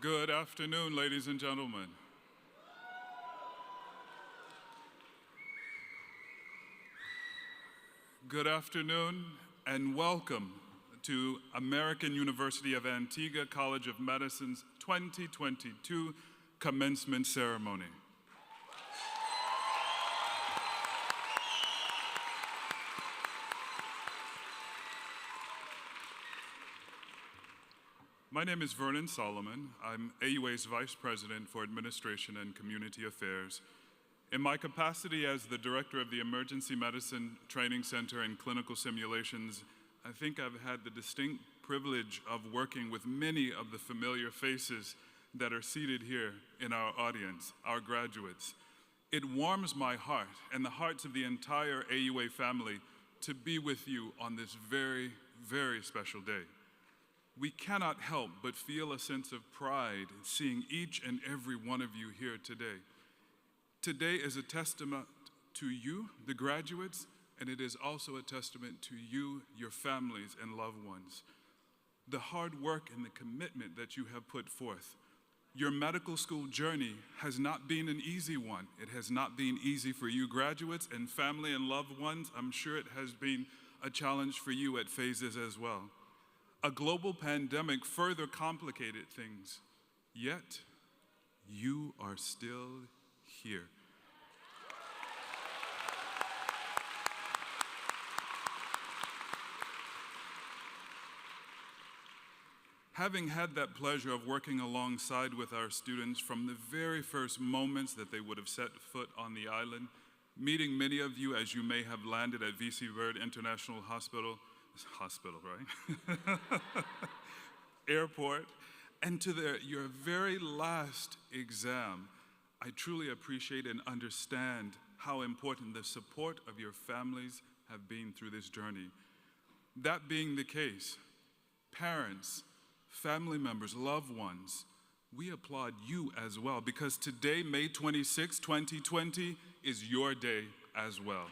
Good afternoon, ladies and gentlemen. Good afternoon and welcome to American University of Antigua College of Medicine's 2022 Commencement Ceremony. My name is Vernon Solomon. I'm AUA's Vice President for Administration and Community Affairs. In my capacity as the Director of the Emergency Medicine Training Center and Clinical Simulations, I think I've had the distinct privilege of working with many of the familiar faces that are seated here in our audience, our graduates. It warms my heart and the hearts of the entire AUA family to be with you on this very, very special day. We cannot help but feel a sense of pride in seeing each and every one of you here today. Today is a testament to you, the graduates, and it is also a testament to you, your families, and loved ones. The hard work and the commitment that you have put forth. Your medical school journey has not been an easy one. It has not been easy for you graduates and family and loved ones. I'm sure it has been a challenge for you at phases as well. A global pandemic further complicated things, yet you are still here. Having had that pleasure of working alongside with our students from the very first moments that they would have set foot on the island, meeting many of you as you may have landed at VC Bird International Hospital, right? Airport, and to your very last exam, I truly appreciate and understand how important the support of your families have been through this journey. That being the case, parents, family members, loved ones, we applaud you as well because today, May 26, 2020, is your day as well.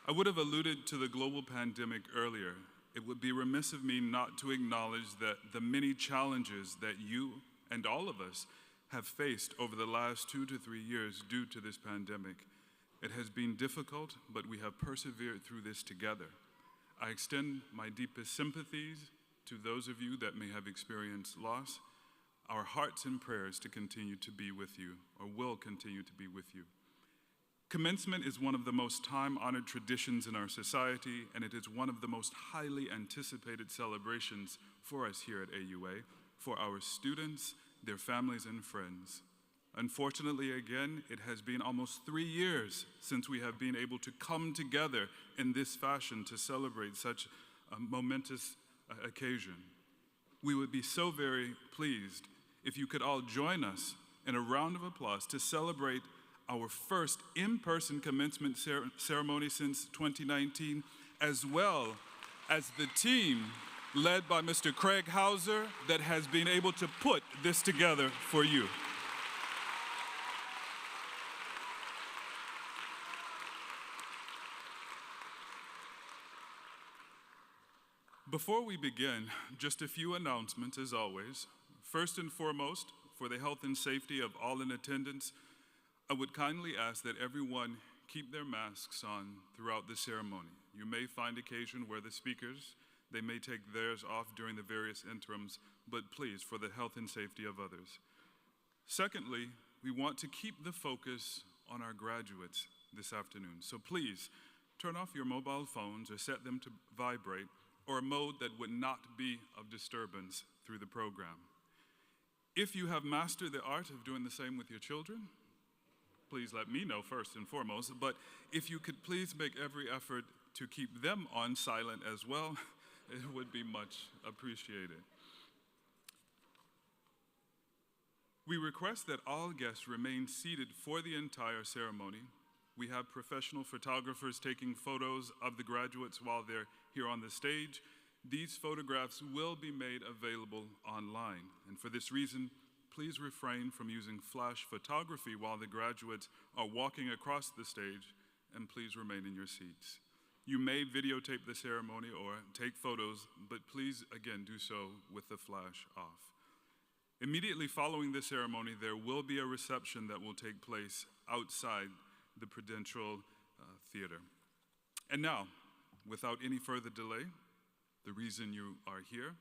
I would have alluded to the global pandemic earlier. It would be remiss of me not to acknowledge that the many challenges that you and all of us have faced over the last 2 to 3 years due to this pandemic. It has been difficult, but we have persevered through this together. I extend my deepest sympathies to those of you that may have experienced loss. Our hearts and prayers to continue to be with you, or will continue to be with you. Commencement is one of the most time-honored traditions in our society, and it is one of the most highly anticipated celebrations for us here at AUA, for our students, their families, and friends. Unfortunately, again, it has been almost 3 years since we have been able to come together in this fashion to celebrate such a momentous occasion. We would be so very pleased if you could all join us in a round of applause to celebrate our first in-person commencement ceremony since 2019, as well as the team led by Mr. Craig Hauser that has been able to put this together for you. Before we begin, just a few announcements as always. First and foremost, for the health and safety of all in attendance, I would kindly ask that everyone keep their masks on throughout the ceremony. You may find occasion where the speakers, they may take theirs off during the various interims, but please, for the health and safety of others. Secondly, we want to keep the focus on our graduates this afternoon. So please, turn off your mobile phones or set them to vibrate, or a mode that would not be of disturbance through the program. If you have mastered the art of doing the same with your children, please let me know first and foremost, but if you could please make every effort to keep them on silent as well, it would be much appreciated. We request that all guests remain seated for the entire ceremony. We have professional photographers taking photos of the graduates while they're here on the stage. These photographs will be made available online, and for this reason, please refrain from using flash photography while the graduates are walking across the stage, and please remain in your seats. You may videotape the ceremony or take photos, but please, again, do so with the flash off. Immediately following the ceremony, there will be a reception that will take place outside the Prudential Theater. And now, without any further delay, the reason you are here,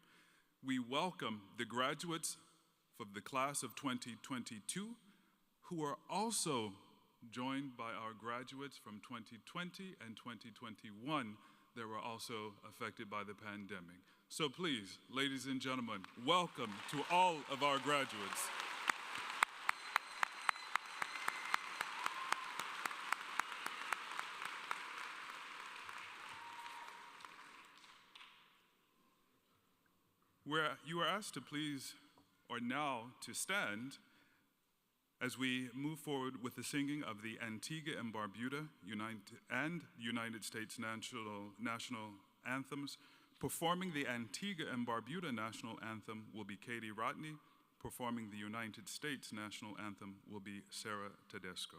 we welcome the graduates of the class of 2022, who are also joined by our graduates from 2020 and 2021 that were also affected by the pandemic. So please, ladies and gentlemen, welcome to all of our graduates. You are asked to please, or now to stand, as we move forward with the singing of the Antigua and Barbuda United States national anthems. Performing the Antigua and Barbuda national anthem will be Katie Rodney. Performing the United States national anthem will be Sarah Tedesco.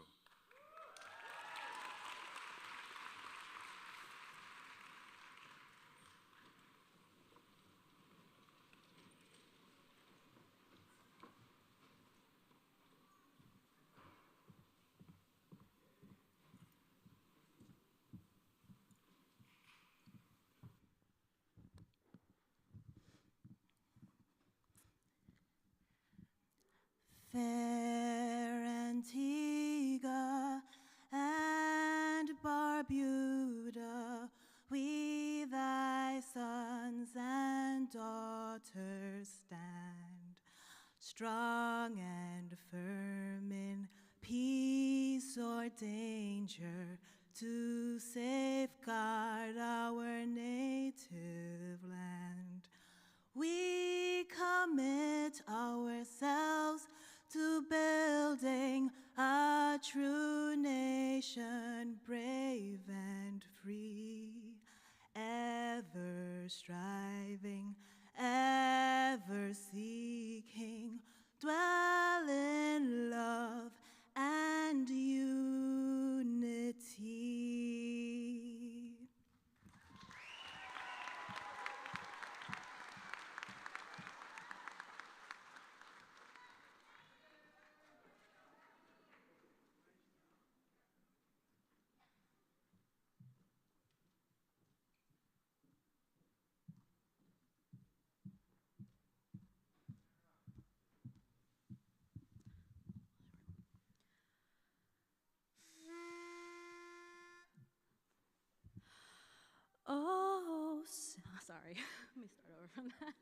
Fair Antigua and Barbuda, we thy sons and daughters stand, strong and firm in peace or danger, to safeguard our native land. We commit ourselves to building a true nation, brave and free, ever striving, ever seeking, dwell in love and unity. Oh, sorry. Let me start over from that.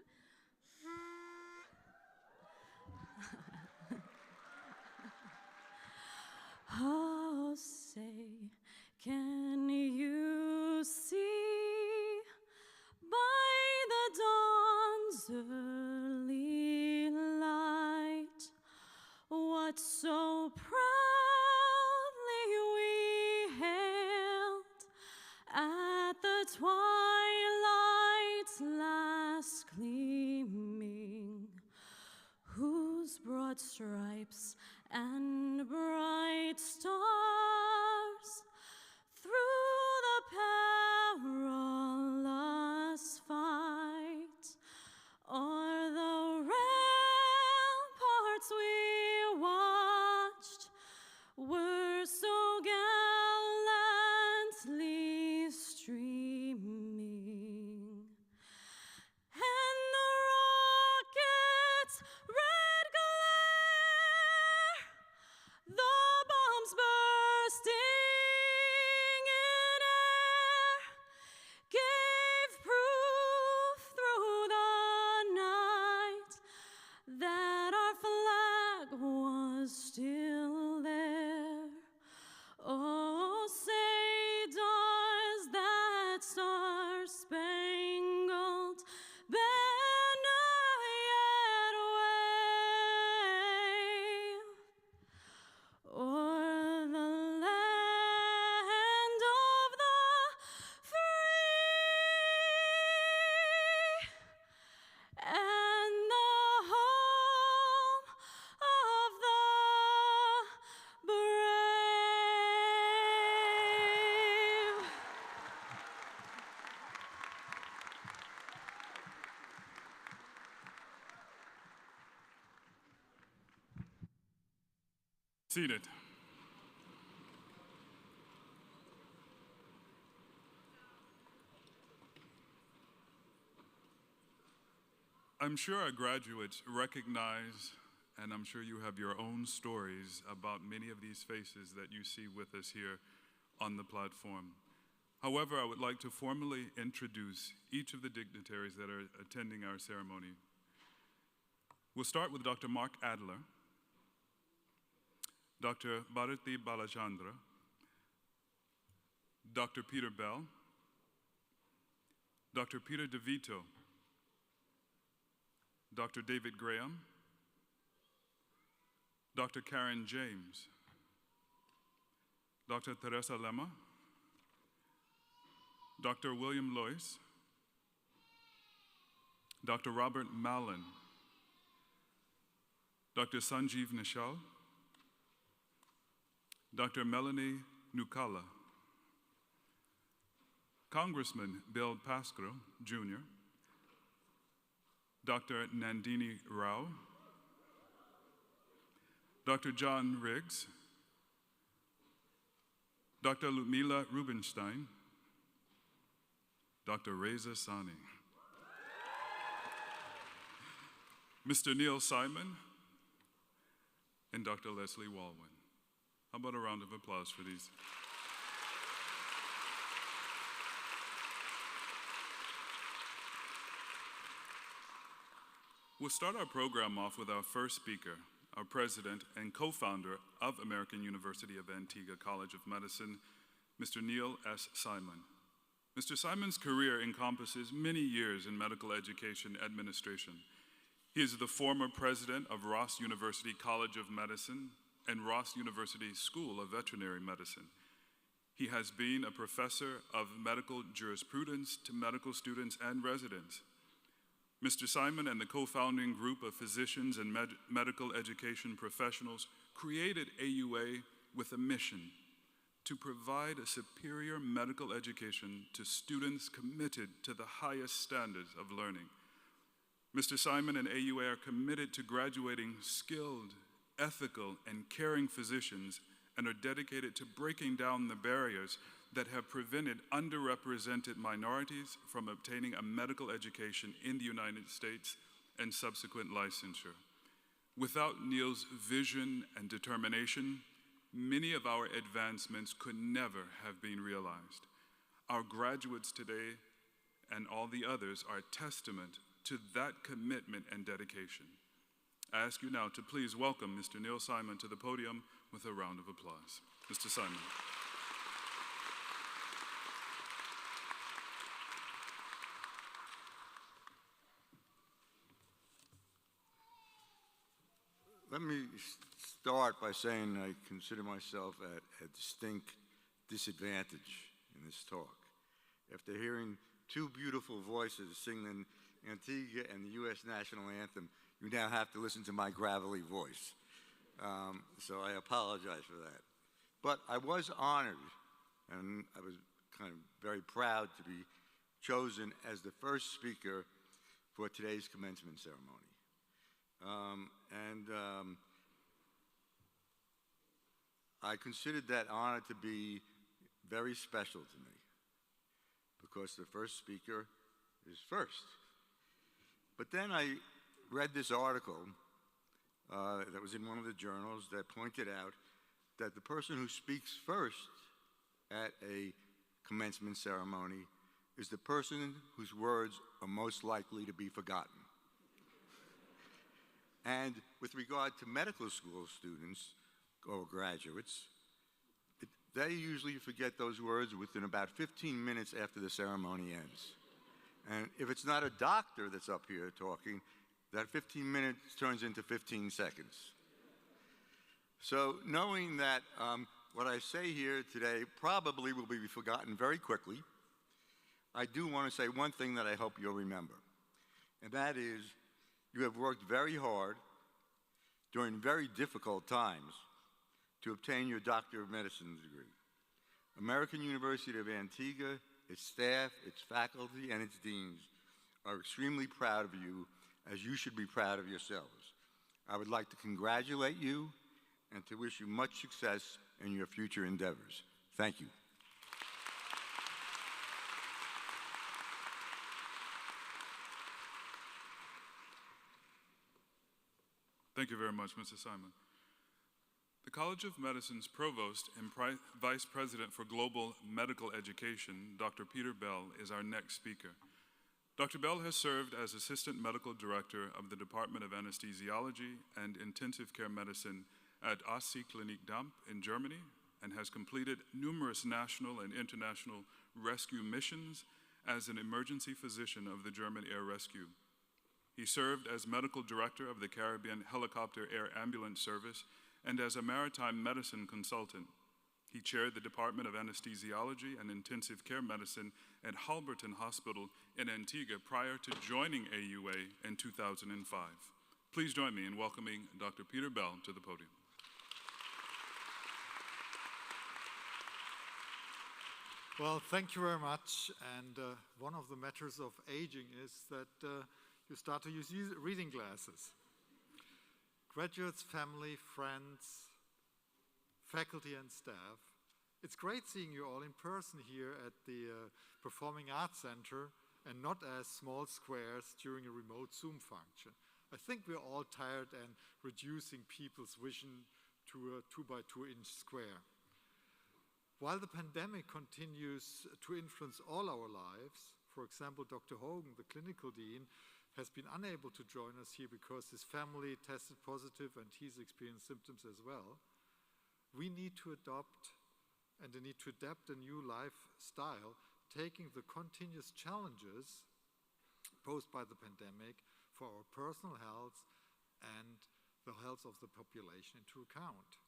Oh, say, can you see by the dawn's early light what so proudly we hailed at the twilight's last gleaming, whose broad stripes and bright stars through the perilous fight o'er the ramparts we watched were so gallantly streaming, and the rocket's red glare Seated. I'm sure our graduates recognize, and I'm sure you have your own stories about many of these faces that you see with us here on the platform. However, I would like to formally introduce each of the dignitaries that are attending our ceremony. We'll start with Dr. Mark Adler, Dr. Bharati Balachandra, Dr. Peter Bell, Dr. Peter DeVito, Dr. David Graham, Dr. Karen James, Dr. Teresa Lema, Dr. William Loyce, Dr. Robert Mallon, Dr. Sanjeev Nishal, Dr. Melanie Nukala, Congressman Bill Pascrell, Jr., Dr. Nandini Rao, Dr. John Riggs, Dr. Ludmila Rubinstein, Dr. Reza Sani, Mr. Neil Simon, and Dr. Leslie Walwyn. How about a round of applause for these? We'll start our program off with our first speaker, our president and co-founder of American University of Antigua College of Medicine, Mr. Neil S. Simon. Mr. Simon's career encompasses many years in medical education administration. He is the former president of Ross University College of Medicine and Ross University School of Veterinary Medicine. He has been a professor of medical jurisprudence to medical students and residents. Mr. Simon and the co-founding group of physicians and medical education professionals created AUA with a mission to provide a superior medical education to students committed to the highest standards of learning. Mr. Simon and AUA are committed to graduating skilled, ethical, and caring physicians and are dedicated to breaking down the barriers that have prevented underrepresented minorities from obtaining a medical education in the United States and subsequent licensure. Without Neil's vision and determination, many of our advancements could never have been realized. Our graduates today and all the others are a testament to that commitment and dedication. I ask you now to please welcome Mr. Neil Simon to the podium with a round of applause. Mr. Simon. Let me start by saying I consider myself at a distinct disadvantage in this talk. After hearing two beautiful voices singing Antigua and the U.S. National Anthem, you now have to listen to my gravelly voice. So I apologize for that. But I was honored, and I was kind of very proud to be chosen as the first speaker for today's commencement ceremony. I considered that honor to be very special to me because the first speaker is first. But then I read this article that was in one of the journals that pointed out that the person who speaks first at a commencement ceremony is the person whose words are most likely to be forgotten. And with regard to medical school students or graduates, they usually forget those words within about 15 minutes after the ceremony ends. And if it's not a doctor that's up here talking, that 15 minutes turns into 15 seconds. So knowing that what I say here today probably will be forgotten very quickly, I do want to say one thing that I hope you'll remember. And that is, you have worked very hard during very difficult times to obtain your Doctor of Medicine degree. American University of Antigua, its staff, its faculty, and its deans are extremely proud of you, as you should be proud of yourselves. I would like to congratulate you and to wish you much success in your future endeavors. Thank you. Thank you very much, Mr. Simon. The College of Medicine's Provost and Vice President for Global Medical Education, Dr. Peter Bell, is our next speaker. Dr. Bell has served as Assistant Medical Director of the Department of Anesthesiology and Intensive Care Medicine at AC Klinik Damp in Germany and has completed numerous national and international rescue missions as an emergency physician of the German Air Rescue. He served as Medical Director of the Caribbean Helicopter Air Ambulance Service and as a maritime medicine consultant. He chaired the Department of Anesthesiology and Intensive Care Medicine at Halberton Hospital in Antigua prior to joining AUA in 2005. Please join me in welcoming Dr. Peter Bell to the podium. Well, thank you very much. And one of the matters of aging is that you start to use reading glasses. Graduates, family, friends, faculty and staff, it's great seeing you all in person here at the Performing Arts Center and not as small squares during a remote Zoom function. I think we're all tired and reducing people's vision to a 2x2-inch square. While the pandemic continues to influence all our lives, for example, Dr. Hogan, the clinical dean, has been unable to join us here because his family tested positive and he's experienced symptoms as well. We need to adapt and need to adapt a new lifestyle, taking the continuous challenges posed by the pandemic for our personal health and the health of the population into account.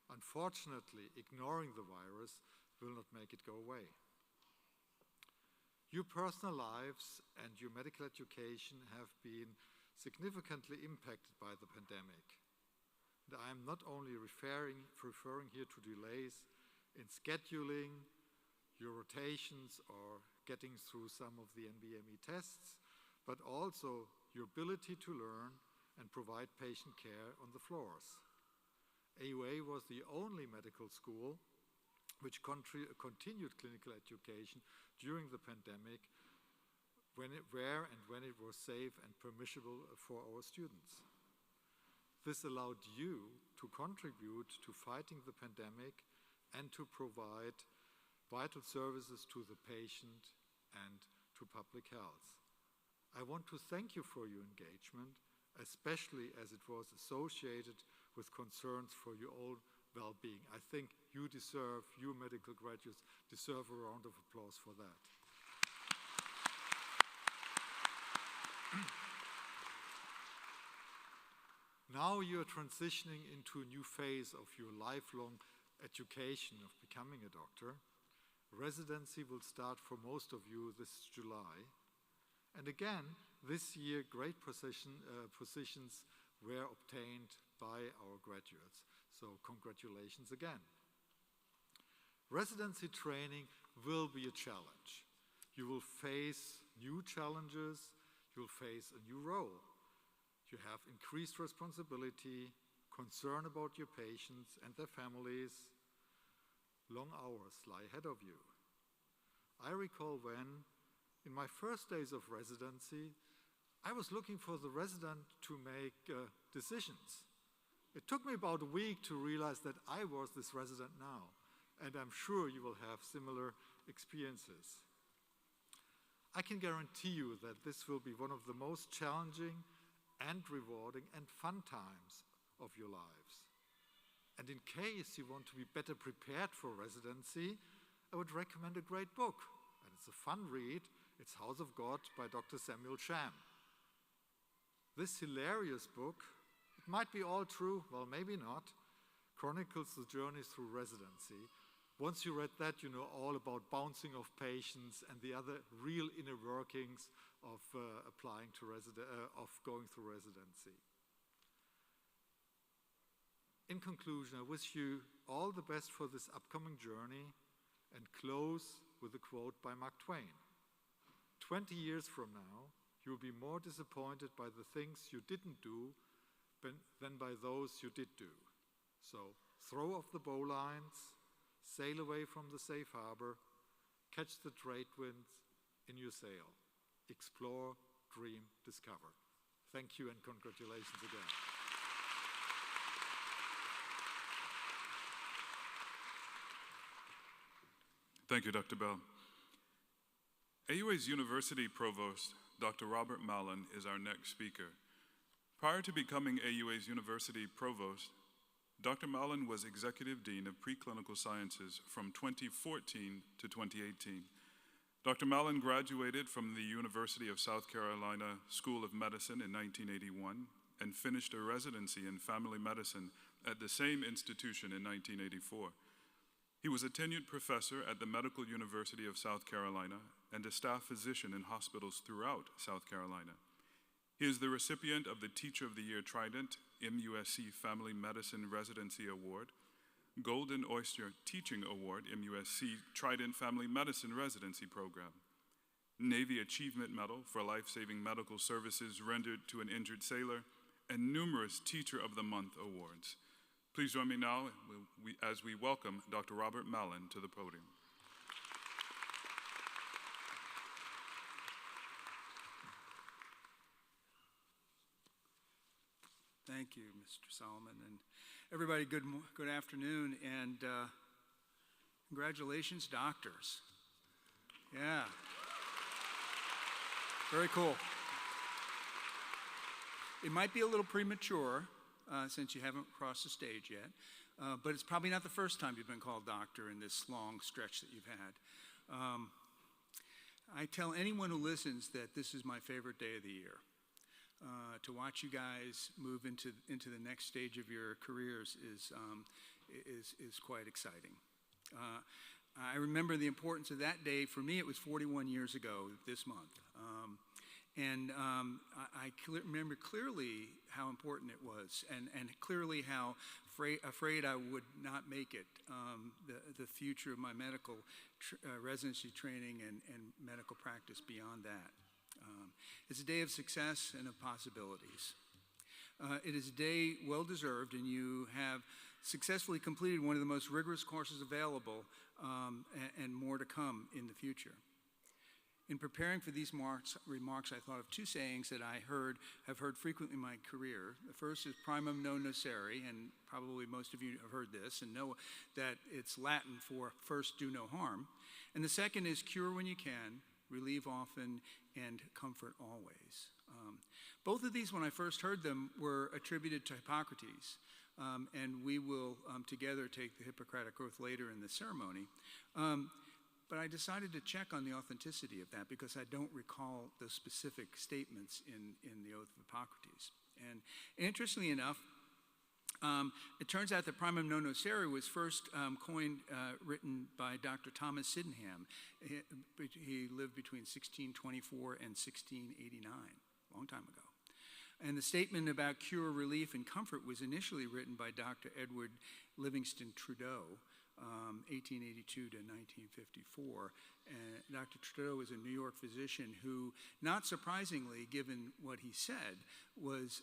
Unfortunately, ignoring the virus will not make it go away. Your personal lives and your medical education have been significantly impacted by the pandemic. And I am not only referring here to delays in scheduling, your rotations, or getting through some of the NBME tests, but also your ability to learn and provide patient care on the floors. AUA was the only medical school which continued clinical education during the pandemic where and when it was safe and permissible for our students. This allowed you to contribute to fighting the pandemic and to provide vital services to the patient and to public health. I want to thank you for your engagement, especially as it was associated with concerns for your own well-being. I think you medical graduates deserve a round of applause for that. Now you're transitioning into a new phase of your lifelong education of becoming a doctor. Residency will start for most of you this July. And again, this year, great positions were obtained by our graduates. So congratulations again. Residency training will be a challenge. You will face new challenges. You'll face a new role. You have increased responsibility, concern about your patients and their families. Long hours lie ahead of you. I recall when, in my first days of residency, I was looking for the resident to make decisions. It took me about a week to realize that I was this resident now, and I'm sure you will have similar experiences. I can guarantee you that this will be one of the most challenging and rewarding and fun times of your lives. And in case you want to be better prepared for residency, I would recommend a great book. And it's a fun read. It's House of God by Dr. Samuel Sham. This hilarious book, it might be all true, well, maybe not, chronicles the journey through residency. Once you read that, you know all about bouncing of patients and the other real inner workings of going through residency. In conclusion, I wish you all the best for this upcoming journey and close with a quote by Mark Twain. 20 years from now, you will be more disappointed by the things you didn't do than by those you did do. So throw off the bowlines, sail away from the safe harbor, catch the trade winds in your sail. Explore, dream, discover. Thank you and congratulations again. Thank you, Dr. Bell. AUA's University Provost, Dr. Robert Mallon, is our next speaker. Prior to becoming AUA's University Provost, Dr. Mallon was Executive Dean of Preclinical Sciences from 2014 to 2018. Dr. Mallon graduated from the University of South Carolina School of Medicine in 1981 and finished a residency in family medicine at the same institution in 1984. He was a tenured professor at the Medical University of South Carolina and a staff physician in hospitals throughout South Carolina. He is the recipient of the Teacher of the Year Trident MUSC Family Medicine Residency Award, Golden Oyster Teaching Award MUSC Trident Family Medicine Residency Program, Navy Achievement Medal for life-saving medical services rendered to an injured sailor, and numerous Teacher of the Month awards. Please join me now as we welcome Dr. Robert Mallon to the podium. Thank you, Mr. Solomon, and everybody, good afternoon, and congratulations, doctors. Yeah, very cool. It might be a little premature since you haven't crossed the stage yet, but it's probably not the first time you've been called doctor in this long stretch that you've had. I tell anyone who listens that this is my favorite day of the year. To watch you guys move into the next stage of your careers is quite exciting. I remember the importance of that day. For me, it was 41 years ago this month. I remember clearly how important it was, and clearly how afraid I would not make it. The future of my medical residency training and medical practice beyond that. It's a day of success and of possibilities. It is a day well-deserved, and you have successfully completed one of the most rigorous courses available, and more to come in the future. In preparing for these remarks, I thought of two sayings that have heard frequently in my career. The first is primum non nocere, and probably most of you have heard this and know that it's Latin for first do no harm. And the second is cure when you can, relieve often, and comfort always. Both of these, when I first heard them, were attributed to Hippocrates, and we will together take the Hippocratic oath later in the ceremony. But I decided to check on the authenticity of that because I don't recall the specific statements in the oath of Hippocrates. And interestingly enough, it turns out that primum non nocere was first written by Dr. Thomas Sydenham. He lived between 1624 and 1689, a long time ago. And the statement about cure, relief, and comfort was initially written by Dr. Edward Livingston Trudeau, 1882 to 1954. And Dr. Trudeau was a New York physician who, not surprisingly, given what he said, was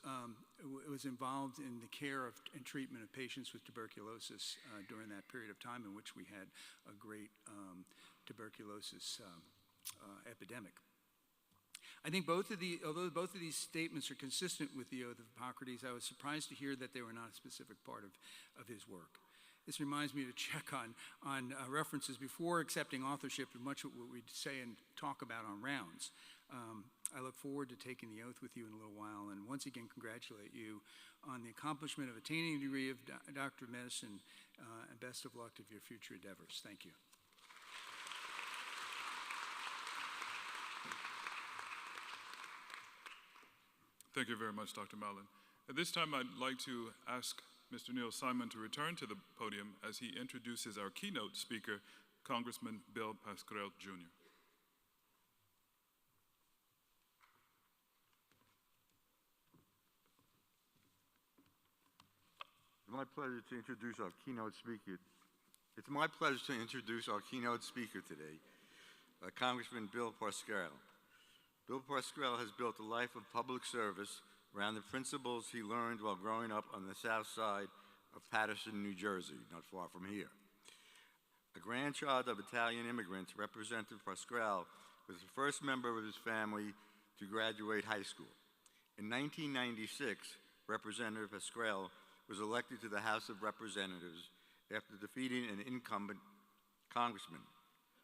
involved in the care and treatment of patients with tuberculosis during that period of time in which we had a great tuberculosis epidemic. I think although both of these statements are consistent with the Oath of Hippocrates, I was surprised to hear that they were not a specific part of his work. This reminds me to check on references before accepting authorship of much of what we say and talk about on rounds. I look forward to taking the oath with you in a little while, and once again congratulate you on the accomplishment of attaining a degree of Doctor of Medicine, and best of luck to your future endeavors. Thank you. Thank you very much, Dr. Mallon. At this time, I'd like to ask Mr. Neil Simon to return to the podium as he introduces our keynote speaker, Congressman Bill Pascrell, Jr. It's my pleasure to introduce our keynote speaker. It's my pleasure to introduce our keynote speaker today, Congressman Bill Pascrell. Bill Pascrell has built a life of public service around the principles he learned while growing up on the south side of Paterson, New Jersey, not far from here. A grandchild of Italian immigrants, Representative Pasquale was the first member of his family to graduate high school. In 1996, Representative Pasquale was elected to the House of Representatives after defeating an incumbent congressman.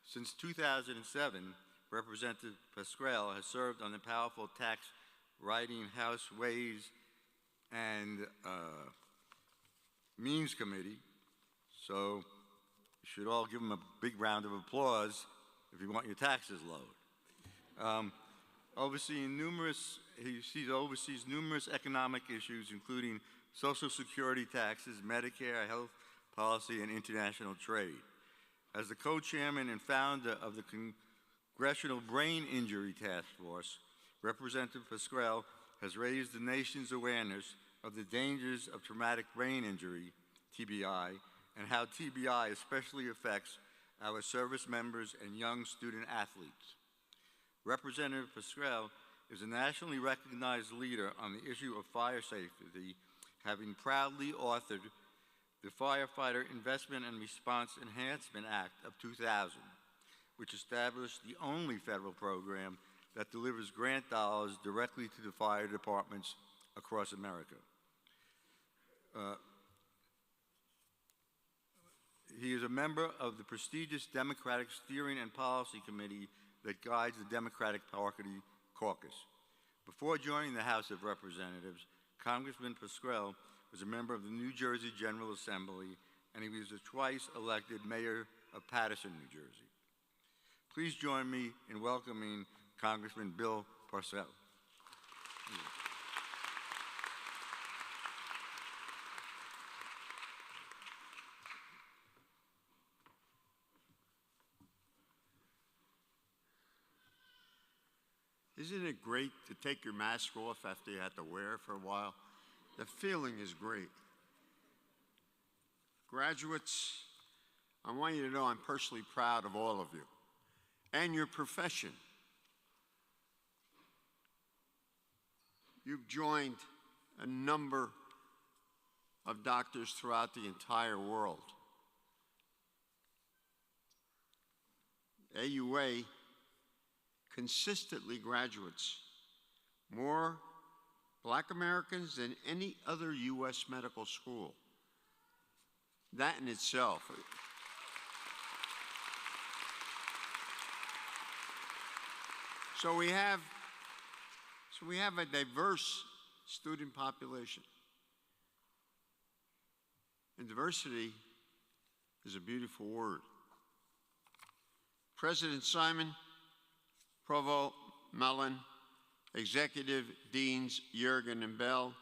Since 2007, Representative Pasquale has served on the powerful tax-writing House Ways and Means Committee, so you should all give him a big round of applause if you want your taxes lowered. He oversees numerous economic issues, including Social Security taxes, Medicare, health policy, and international trade. As the co-chairman and founder of the Congressional Brain Injury Task Force, Representative Pasquale has raised the nation's awareness of the dangers of traumatic brain injury, TBI, and how TBI especially affects our service members and young student athletes. Representative Pasquale is a nationally recognized leader on the issue of fire safety, having proudly authored the Firefighter Investment and Response Enhancement Act of 2000, which established the only federal program that delivers grant dollars directly to the fire departments across America. He is a member of the prestigious Democratic Steering and Policy Committee that guides the Democratic Party caucus. Before joining the House of Representatives, Congressman Pasquale was a member of the New Jersey General Assembly, and he was a twice-elected mayor of Paterson, New Jersey. Please join me in welcoming Congressman Bill Pasquale. Isn't it great to take your mask off after you had to wear it for a while? The feeling is great. Graduates, I want you to know I'm personally proud of all of you and your profession. You've joined a number of doctors throughout the entire world. AUA consistently graduates more Black Americans than any other U.S. medical school. That in itself. So we have a diverse student population. And diversity is a beautiful word. President Simon, Provost Mellon, Executive Deans Juergen and Bell,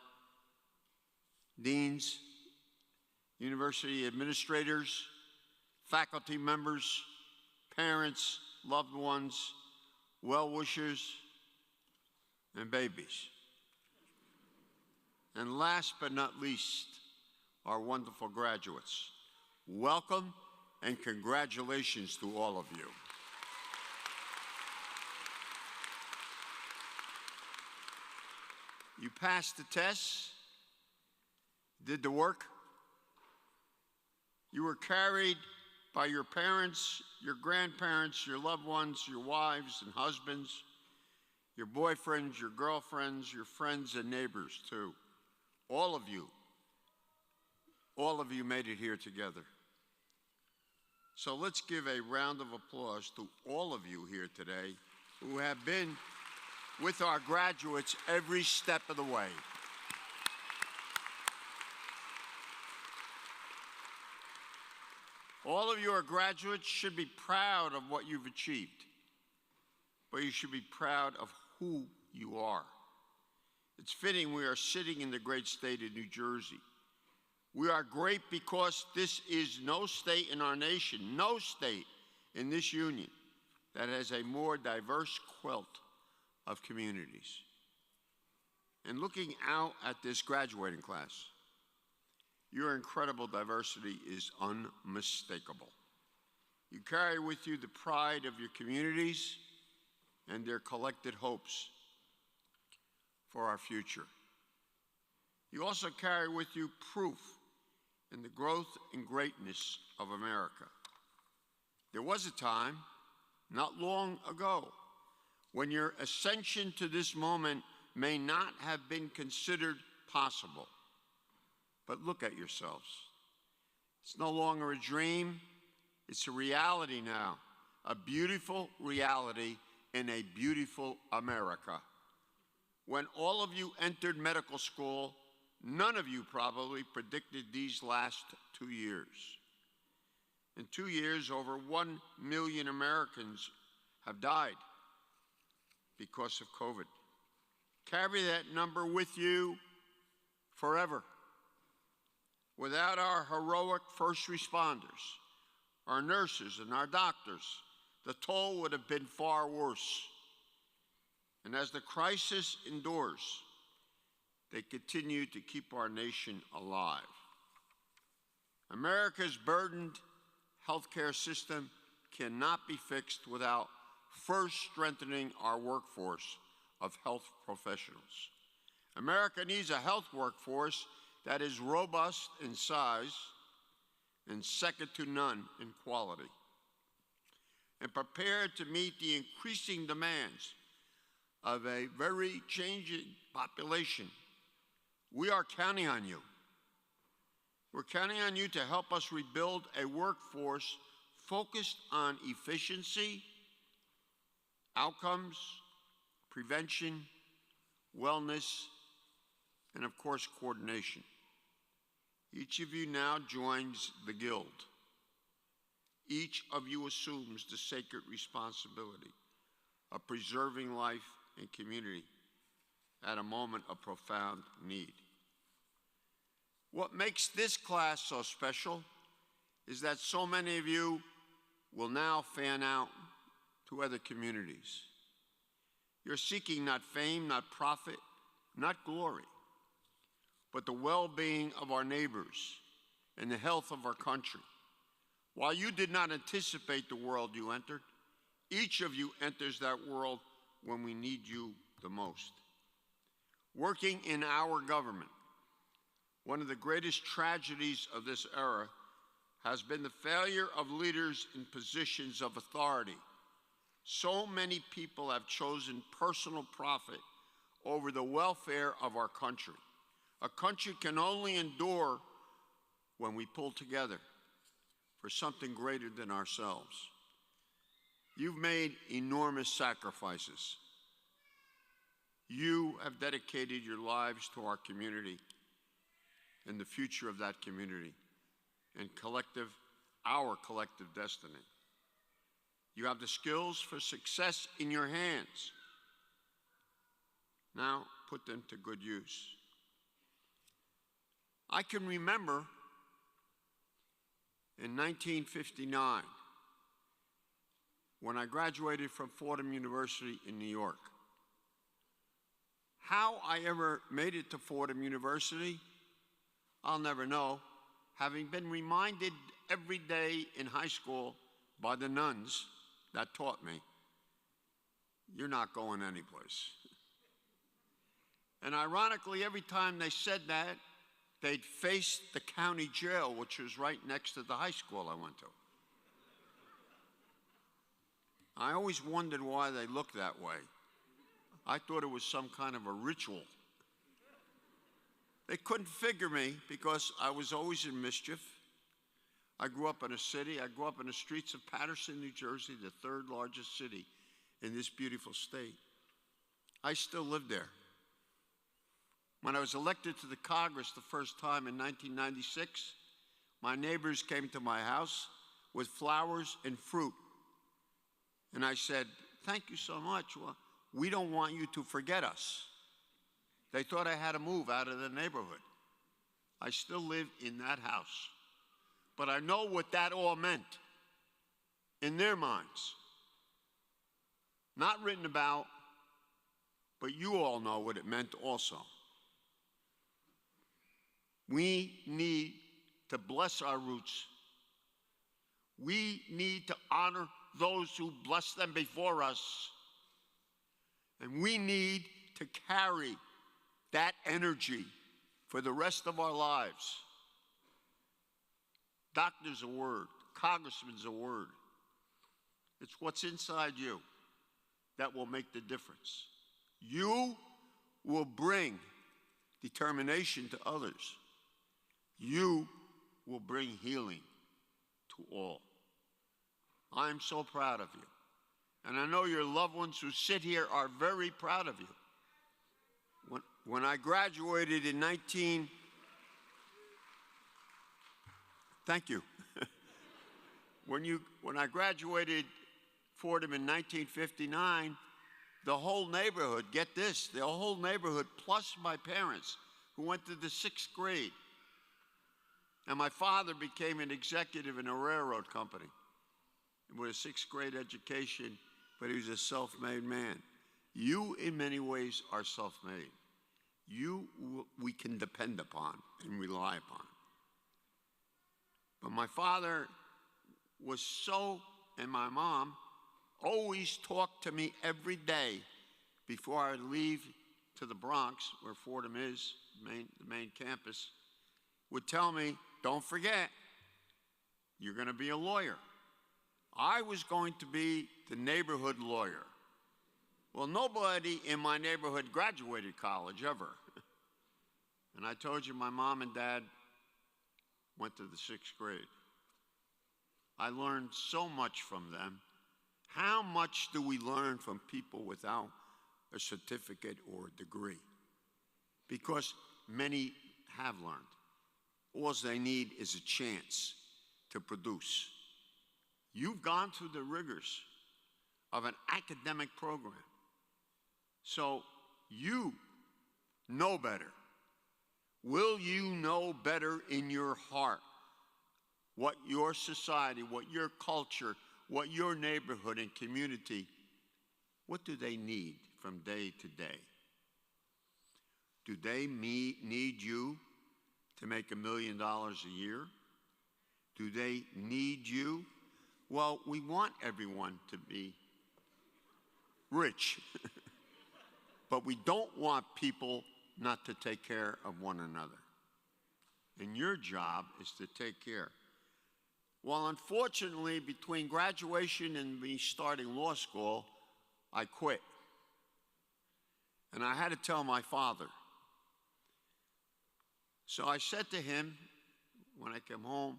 Deans, University administrators, faculty members, parents, loved ones, well-wishers, and babies. And last but not least, our wonderful graduates. Welcome and congratulations to all of you. You passed the tests, did the work. You were carried by your parents, your grandparents, your loved ones, your wives and husbands, your boyfriends, your girlfriends, your friends and neighbors too. All of you made it here together. So let's give a round of applause to all of you here today who have been with our graduates every step of the way. All of your graduates should be proud of what you've achieved, but you should be proud of who you are. It's fitting we are sitting in the great state of New Jersey. We are great because this is no state in our nation, no state in this union that has a more diverse quilt of communities. And looking out at this graduating class, your incredible diversity is unmistakable. You carry with you the pride of your communities and their collected hopes for our future. You also carry with you proof in the growth and greatness of America. There was a time, not long ago, when your ascension to this moment may not have been considered possible. But look at yourselves. It's no longer a dream, it's a reality now, a beautiful reality in a beautiful America. When all of you entered medical school, none of you probably predicted these last 2 years. In 2 years, over 1 million Americans have died because of COVID. Carry that number with you forever. Without our heroic first responders, our nurses and our doctors, the toll would have been far worse. And as the crisis endures, they continue to keep our nation alive. America's burdened healthcare system cannot be fixed without first strengthening our workforce of health professionals. America needs a health workforce that is robust in size and second to none in quality, and prepared to meet the increasing demands of a very changing population. We are counting on you. We're counting on you to help us rebuild a workforce focused on efficiency, outcomes, prevention, wellness, and of course, coordination. Each of you now joins the Guild. Each of you assumes the sacred responsibility of preserving life and community at a moment of profound need. What makes this class so special is that so many of you will now fan out to other communities. You're seeking not fame, not profit, not glory, but the well-being of our neighbors and the health of our country. While you did not anticipate the world you entered, each of you enters that world when we need you the most. Working in our government, one of the greatest tragedies of this era has been the failure of leaders in positions of authority. So many people have chosen personal profit over the welfare of our country. A country can only endure when we pull together for something greater than ourselves. You've made enormous sacrifices. You have dedicated your lives to our community and the future of that community and our collective destiny. You have the skills for success in your hands. Now put them to good use. I can remember in 1959 when I graduated from Fordham University in New York. How I ever made it to Fordham University, I'll never know, having been reminded every day in high school by the nuns that taught me, you're not going anyplace. And ironically, every time they said that, they'd face the county jail, which was right next to the high school I went to. I always wondered why they looked that way. I thought it was some kind of a ritual. They couldn't figure me because I was always in mischief. I grew up in a city. I grew up in the streets of Paterson, New Jersey, the third largest city in this beautiful state. I still live there. When I was elected to the Congress the first time in 1996, my neighbors came to my house with flowers and fruit. And I said, thank you so much. Well, we don't want you to forget us. They thought I had to move out of the neighborhood. I still live in that house. But I know what that all meant in their minds. Not written about, but you all know what it meant also. We need to bless our roots. We need to honor those who blessed them before us. And we need to carry that energy for the rest of our lives. Doctor's a word. Congressman's a word. It's what's inside you that will make the difference. You will bring determination to others. You will bring healing to all. I'm so proud of you. And I know your loved ones who sit here are very proud of you. When I graduated in Thank you. When I graduated Fordham in 1959, the whole neighborhood, get this, the whole neighborhood plus my parents who went to the 6th grade. And my father became an executive in a railroad company with a 6th grade education, but he was a self-made man. You, in many ways, are self-made. You, we can depend upon and rely upon. But my father was and my mom always talked to me every day before I leave to the Bronx, where Fordham is, the main campus, would tell me, don't forget, you're going to be a lawyer. I was going to be the neighborhood lawyer. Well, nobody in my neighborhood graduated college ever. And I told you my mom and dad went to the 6th grade. I learned so much from them. How much do we learn from people without a certificate or a degree? Because many have learned. All they need is a chance to produce. You've gone through the rigors of an academic program. So you know better. Will you know better in your heart what your society, what your culture, what your neighborhood and community, what do they need from day to day? Do they need you to make $1 million a year? Do they need you? Well, we want everyone to be rich, but we don't want people not to take care of one another. And your job is to take care. Well, unfortunately, between graduation and me starting law school, I quit. And I had to tell my father. So I said to him, when I came home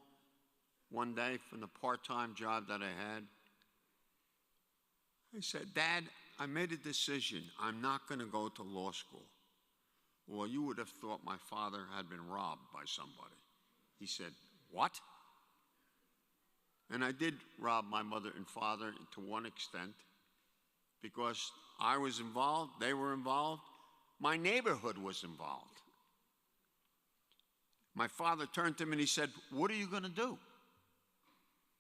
one day from the part-time job that I had, I said, Dad, I made a decision. I'm not going to go to law school. Well, you would have thought my father had been robbed by somebody. He said, what? And I did rob my mother and father to one extent, because I was involved, they were involved, my neighborhood was involved. My father turned to me and he said, what are you going to do?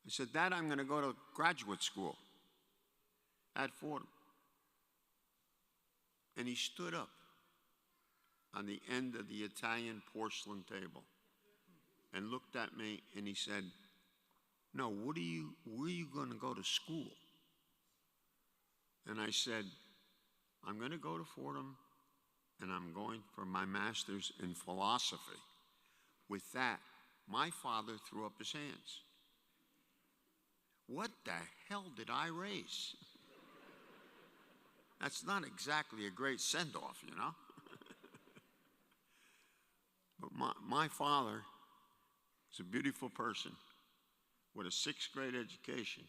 I said, Dad, I'm going to go to graduate school at Fordham. And he stood up on the end of the Italian porcelain table and looked at me and he said, no, where are you going to go to school? And I said, I'm going to go to Fordham and I'm going for my master's in philosophy. With that, my father threw up his hands. What the hell did I raise? That's not exactly a great send-off, you know? But my father is a beautiful person with a 6th grade education.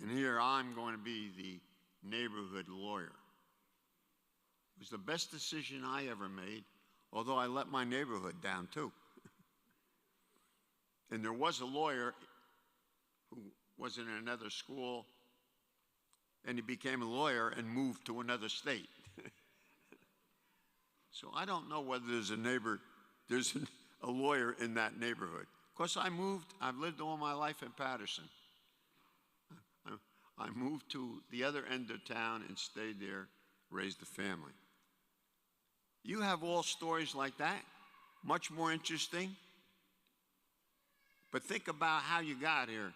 And here I'm going to be the neighborhood lawyer. It was the best decision I ever made, although I let my neighborhood down too. And there was a lawyer who was in another school, and he became a lawyer and moved to another state. So I don't know whether there's a lawyer in that neighborhood. Of course, I've lived all my life in Patterson. I moved to the other end of town and stayed there, raised a family. You have all stories like that, much more interesting. But think about how you got here.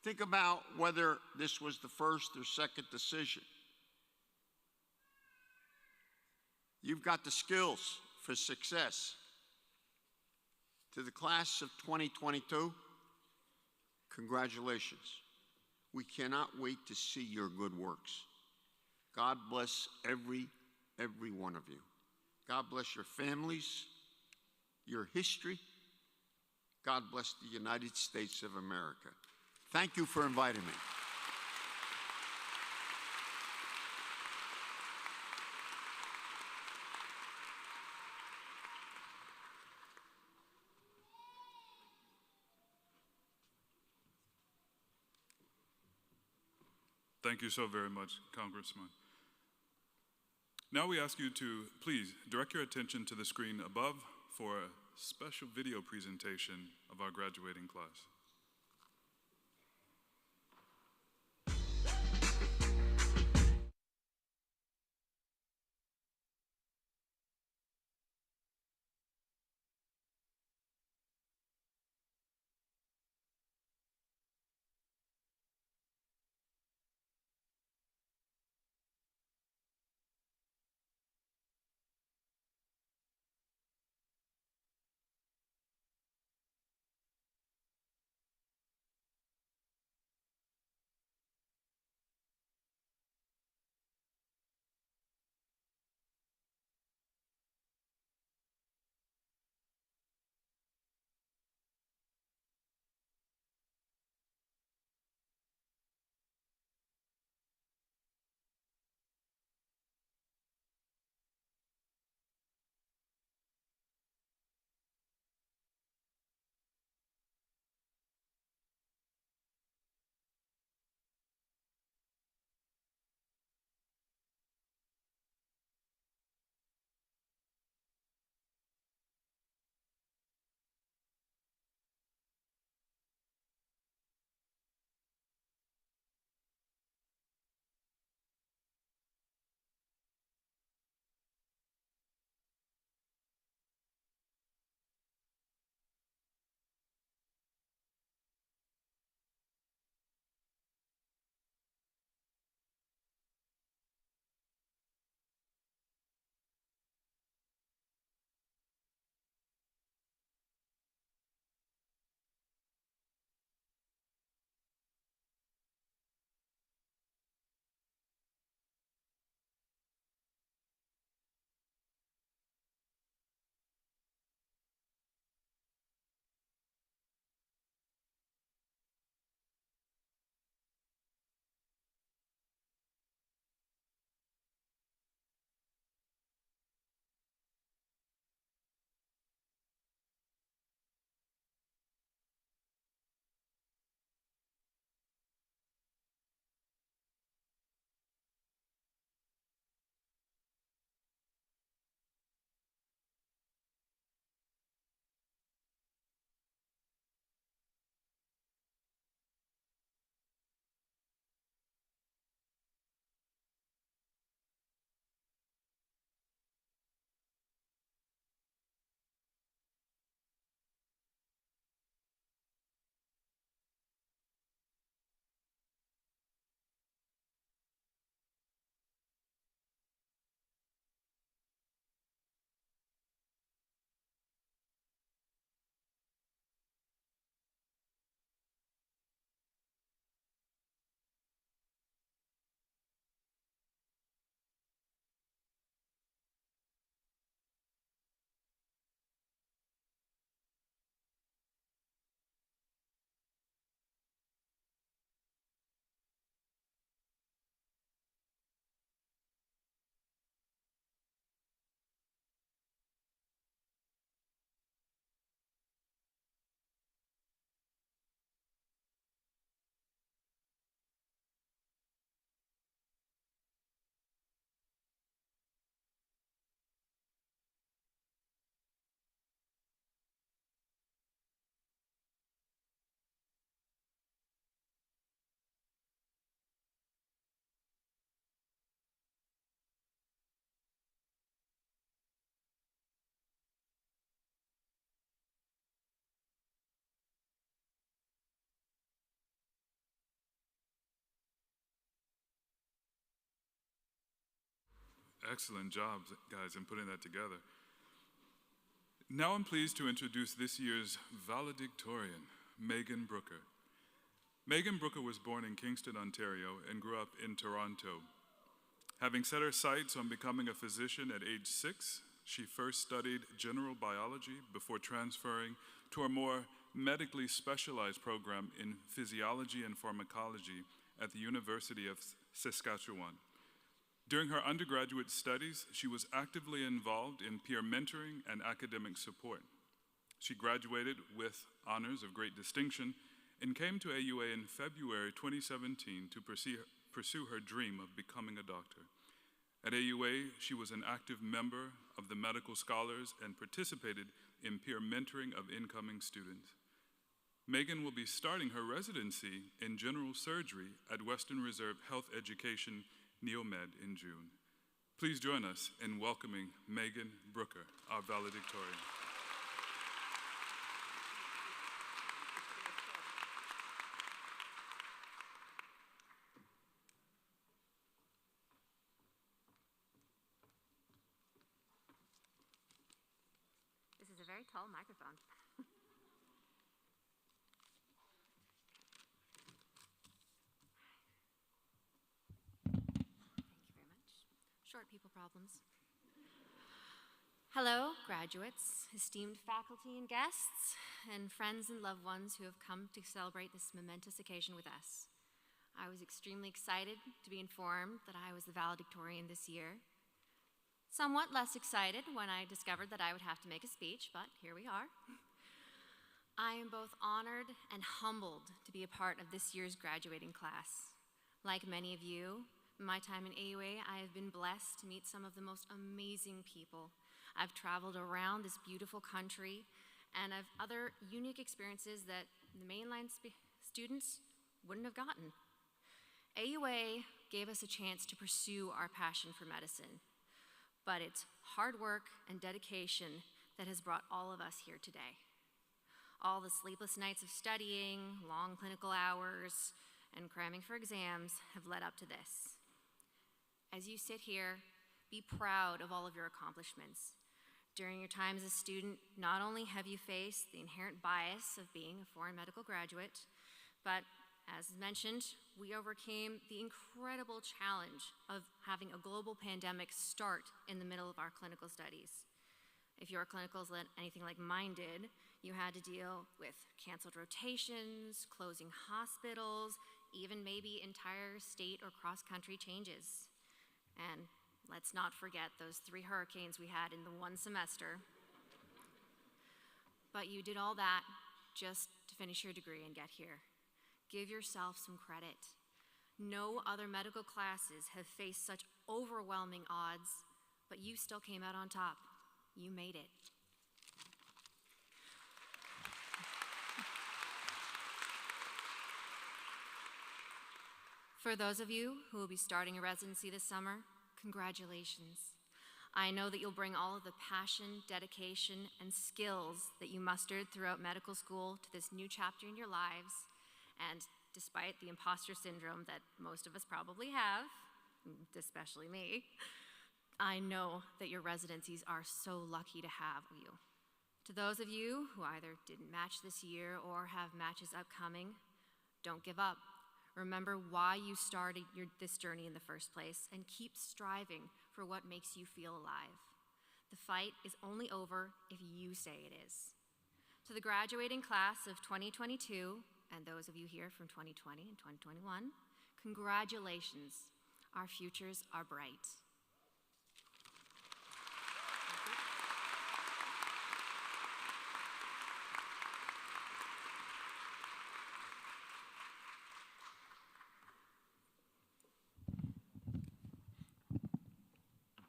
Think about whether this was the first or second decision. You've got the skills for success. To the class of 2022, congratulations. We cannot wait to see your good works. God bless every one of you. God bless your families, your history. God bless the United States of America. Thank you for inviting me. Thank you so very much, Congressman. Now we ask you to please direct your attention to the screen above for a special video presentation of our graduating class. Excellent job, guys, in putting that together. Now I'm pleased to introduce this year's valedictorian, Megan Brooker. Megan Brooker was born in Kingston, Ontario, and grew up in Toronto. Having set her sights on becoming a physician at age 6, she first studied general biology before transferring to a more medically specialized program in physiology and pharmacology at the University of Saskatchewan. During her undergraduate studies, she was actively involved in peer mentoring and academic support. She graduated with honors of great distinction and came to AUA in February 2017 to pursue her dream of becoming a doctor. At AUA, she was an active member of the Medical Scholars and participated in peer mentoring of incoming students. Megan will be starting her residency in general surgery at Western Reserve Health Education Neomed in June. Please join us in welcoming Megan Brooker, our valedictorian. This is a very tall microphone. Short people problems. Hello, graduates, esteemed faculty and guests, and friends and loved ones who have come to celebrate this momentous occasion with us. I was extremely excited to be informed that I was the valedictorian this year. Somewhat less excited when I discovered that I would have to make a speech, but here we are. I am both honored and humbled to be a part of this year's graduating class. Like many of you, in my time in AUA, I have been blessed to meet some of the most amazing people. I've traveled around this beautiful country, and I've other unique experiences that the mainline students wouldn't have gotten. AUA gave us a chance to pursue our passion for medicine, but it's hard work and dedication that has brought all of us here today. All the sleepless nights of studying, long clinical hours, and cramming for exams have led up to this. As you sit here, be proud of all of your accomplishments. During your time as a student, not only have you faced the inherent bias of being a foreign medical graduate, but as mentioned, we overcame the incredible challenge of having a global pandemic start in the middle of our clinical studies. If your clinicals anything like mine did, you had to deal with canceled rotations, closing hospitals, even maybe entire state or cross-country changes. And let's not forget those 3 hurricanes we had in the one semester. But you did all that just to finish your degree and get here. Give yourself some credit. No other medical classes have faced such overwhelming odds, but you still came out on top. You made it. For those of you who will be starting a residency this summer, congratulations. I know that you'll bring all of the passion, dedication, and skills that you mustered throughout medical school to this new chapter in your lives. And despite the imposter syndrome that most of us probably have, especially me, I know that your residencies are so lucky to have you. To those of you who either didn't match this year or have matches upcoming, don't give up. Remember why you started this journey in the first place, and keep striving for what makes you feel alive. The fight is only over if you say it is. To the graduating class of 2022, and those of you here from 2020 and 2021, congratulations. Our futures are bright.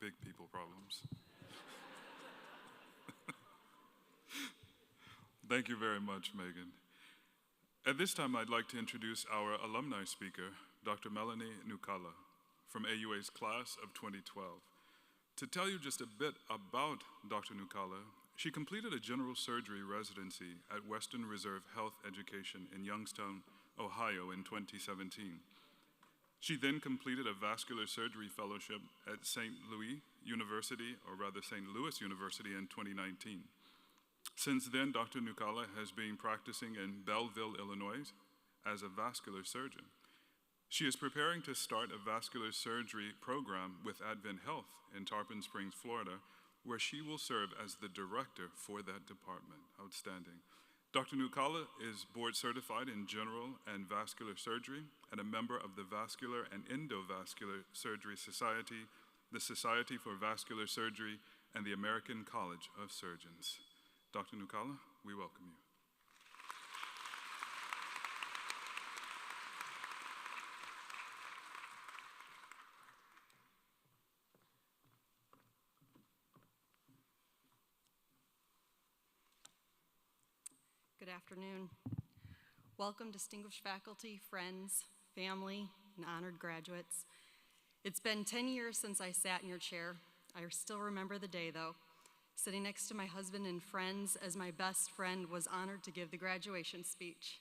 Big people problems. Thank you very much, Megan. At this time, I'd like to introduce our alumni speaker, Dr. Melanie Nukala, from AUA's class of 2012. To tell you just a bit about Dr. Nukala, she completed a general surgery residency at Western Reserve Health Education in Youngstown, Ohio in 2017. She then completed a vascular surgery fellowship at St. Louis University in 2019. Since then, Dr. Nucala has been practicing in Belleville, Illinois as a vascular surgeon. She is preparing to start a vascular surgery program with Advent Health in Tarpon Springs, Florida, where she will serve as the director for that department. Outstanding. Dr. Nucala is board certified in general and vascular surgery and a member of the Vascular and Endovascular Surgery Society, the Society for Vascular Surgery, and the American College of Surgeons. Dr. Nucala, we welcome you. Good afternoon. Welcome, distinguished faculty, friends, family, and honored graduates. It's been 10 years since I sat in your chair. I still remember the day, though, sitting next to my husband and friends as my best friend was honored to give the graduation speech.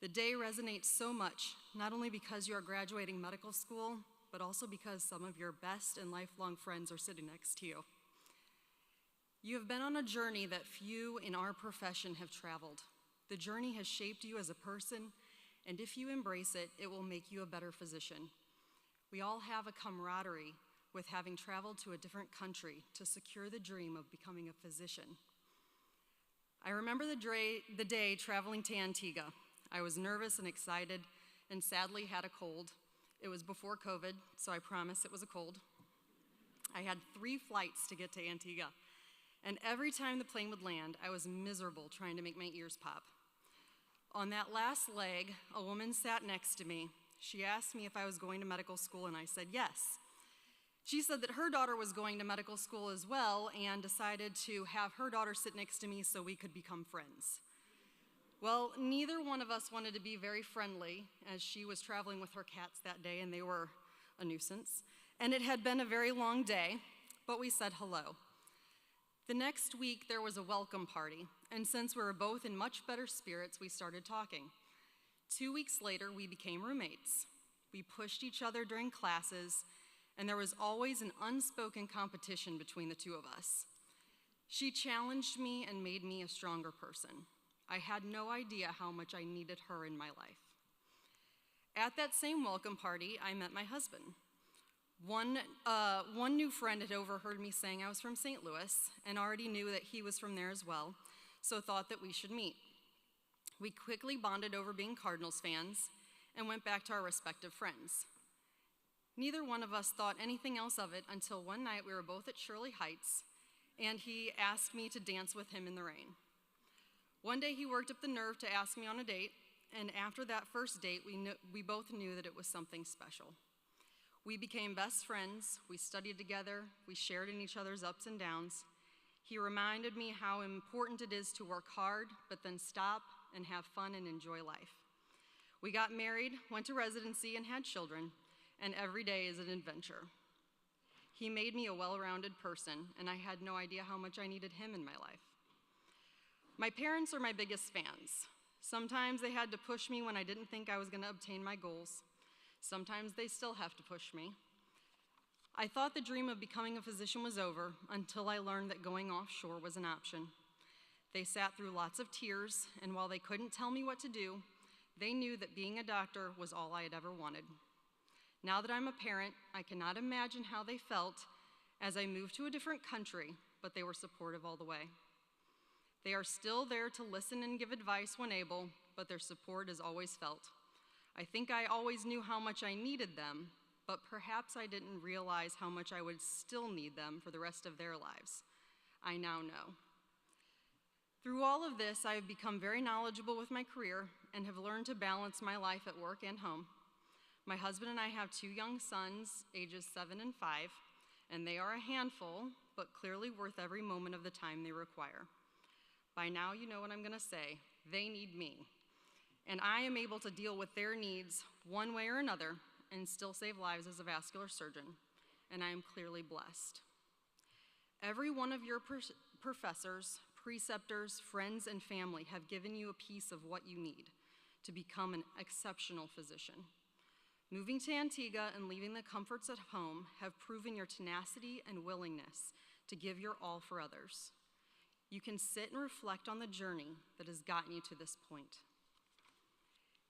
The day resonates so much, not only because you are graduating medical school, but also because some of your best and lifelong friends are sitting next to you. You have been on a journey that few in our profession have traveled. The journey has shaped you as a person, and if you embrace it, it will make you a better physician. We all have a camaraderie with having traveled to a different country to secure the dream of becoming a physician. I remember the day traveling to Antigua. I was nervous and excited, and sadly had a cold. It was before COVID, so I promise it was a cold. I had 3 flights to get to Antigua. And every time the plane would land, I was miserable trying to make my ears pop. On that last leg, a woman sat next to me. She asked me if I was going to medical school, and I said yes. She said that her daughter was going to medical school as well and decided to have her daughter sit next to me so we could become friends. Well, neither one of us wanted to be very friendly, as she was traveling with her cats that day, and they were a nuisance. And it had been a very long day, but we said hello. The next week, there was a welcome party, and since we were both in much better spirits, we started talking. 2 weeks later, we became roommates. We pushed each other during classes, and there was always an unspoken competition between the two of us. She challenged me and made me a stronger person. I had no idea how much I needed her in my life. At that same welcome party, I met my husband. One new friend had overheard me saying I was from St. Louis and already knew that he was from there as well, so thought that we should meet. We quickly bonded over being Cardinals fans and went back to our respective friends. Neither one of us thought anything else of it until one night we were both at Shirley Heights, and he asked me to dance with him in the rain. One day he worked up the nerve to ask me on a date, and after that first date, we both knew that it was something special. We became best friends, we studied together, we shared in each other's ups and downs. He reminded me how important it is to work hard, but then stop and have fun and enjoy life. We got married, went to residency, and had children, and every day is an adventure. He made me a well-rounded person, and I had no idea how much I needed him in my life. My parents are my biggest fans. Sometimes they had to push me when I didn't think I was going to obtain my goals. Sometimes they still have to push me. I thought the dream of becoming a physician was over until I learned that going offshore was an option. They sat through lots of tears, and while they couldn't tell me what to do, they knew that being a doctor was all I had ever wanted. Now that I'm a parent, I cannot imagine how they felt as I moved to a different country, but they were supportive all the way. They are still there to listen and give advice when able, but their support is always felt. I think I always knew how much I needed them, but perhaps I didn't realize how much I would still need them for the rest of their lives. I now know. Through all of this, I have become very knowledgeable with my career and have learned to balance my life at work and home. My husband and I have 2 young sons, ages 7 and 5, and they are a handful, but clearly worth every moment of the time they require. By now, you know what I'm gonna say. They need me. And I am able to deal with their needs one way or another and still save lives as a vascular surgeon, and I am clearly blessed. Every one of your professors, preceptors, friends, and family have given you a piece of what you need to become an exceptional physician. Moving to Antigua and leaving the comforts at home have proven your tenacity and willingness to give your all for others. you can sit and reflect on the journey that has gotten you to this point.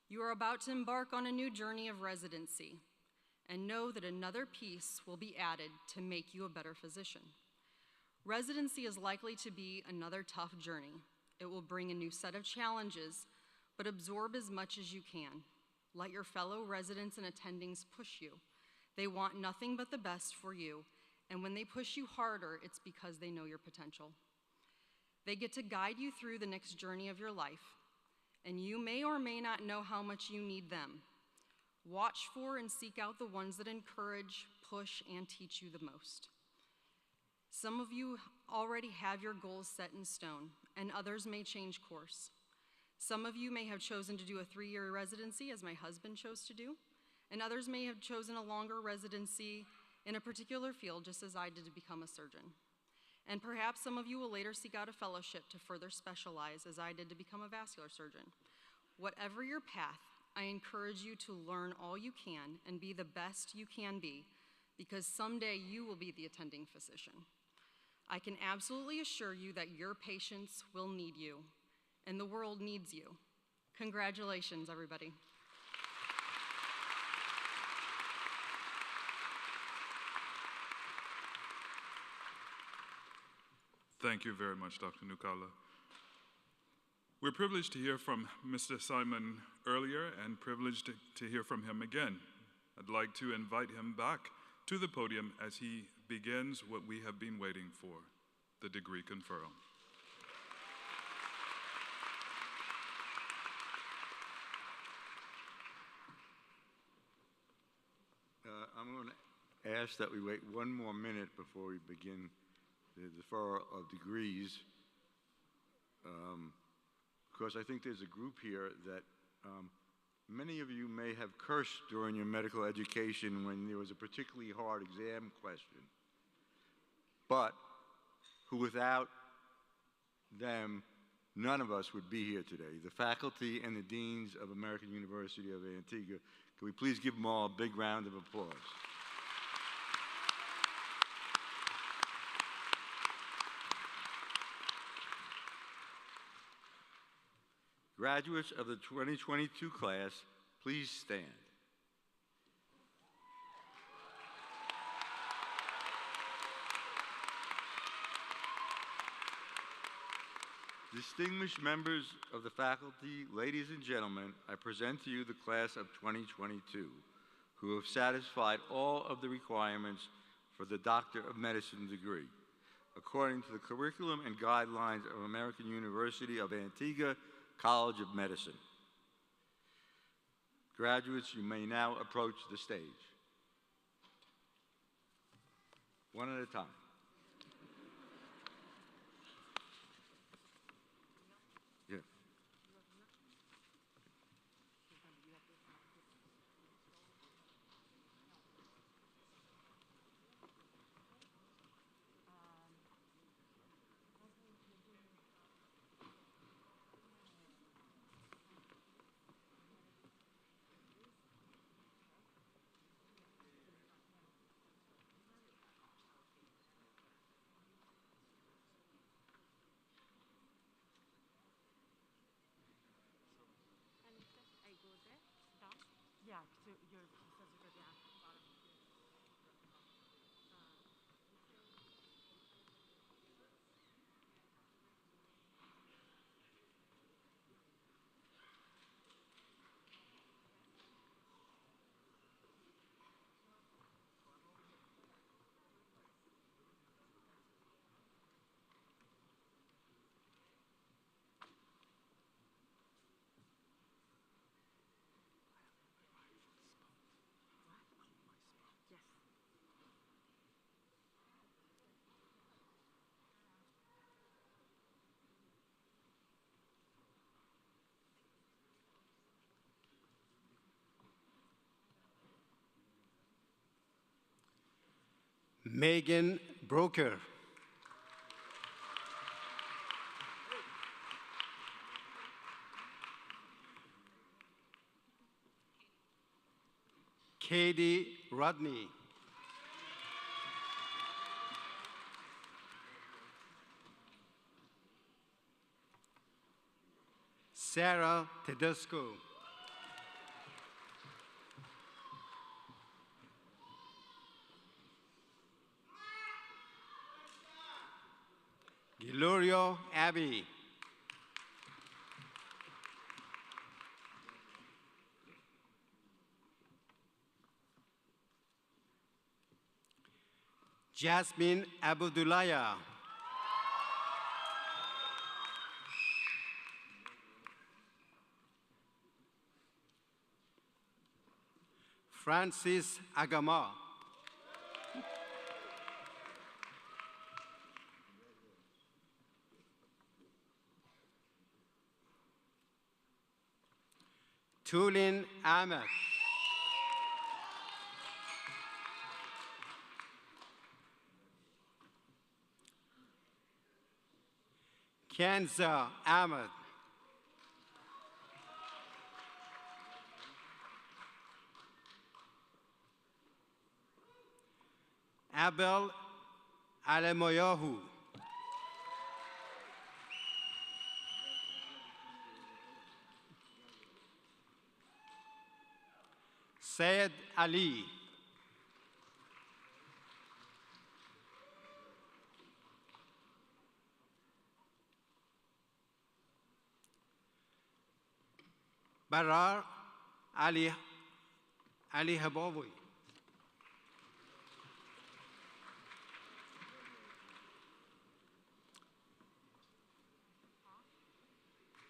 You are about to embark on a new journey of residency, and know that another piece will be added to make you a better physician. Residency is likely to be another tough journey. It will bring a new set of challenges, but absorb as much as you can. Let your fellow residents and attendings push you. They want nothing but the best for you, and when they push you harder, it's because they know your potential. They get to guide you through the next journey of your life, and you may or may not know how much you need them. Watch for and seek out the ones that encourage, push, and teach you the most. Some of you already have your goals set in stone, and others may change course. Some of you may have chosen to do a 3-year residency, as my husband chose to do, and others may have chosen a longer residency in a particular field, just as I did to become a surgeon. And perhaps some of you will later seek out a fellowship to further specialize, as I did to become a vascular surgeon. Whatever your path, I encourage you to learn all you can and be the best you can be, because someday you will be the attending physician. I can absolutely assure you that your patients will need you, and the world needs you. Congratulations, everybody. Thank you very much, Dr. Nukala. We're privileged to hear from Mr. Simon earlier and privileged to hear from him again. I'd like to invite him back to the podium as he begins what we have been waiting for, the degree conferral. I'm going to ask that we wait one more minute before we begin the deferral of degrees, because I think there's a group here that many of you may have cursed during your medical education when there was a particularly hard exam question, but who without them, none of us would be here today. The faculty and the deans of American University of Antigua. Can we please give them all a big round of applause? Graduates of the 2022 class, please stand. Distinguished members of the faculty, ladies and gentlemen, I present to you the class of 2022, who have satisfied all of the requirements for the Doctor of Medicine degree, according to the curriculum and guidelines of American University of Antigua College of Medicine. Graduates, you may now approach the stage. One at a time. Yeah. Megan Broker. Katie Rodney. Sarah Tedesco. Gloria Abbey. Jasmine Abudulaya. Francis Agama. Tulin Ahmed. Kenza Ahmed. Abel Alemoyahu. Syed Ali. Barar Ali Habawi.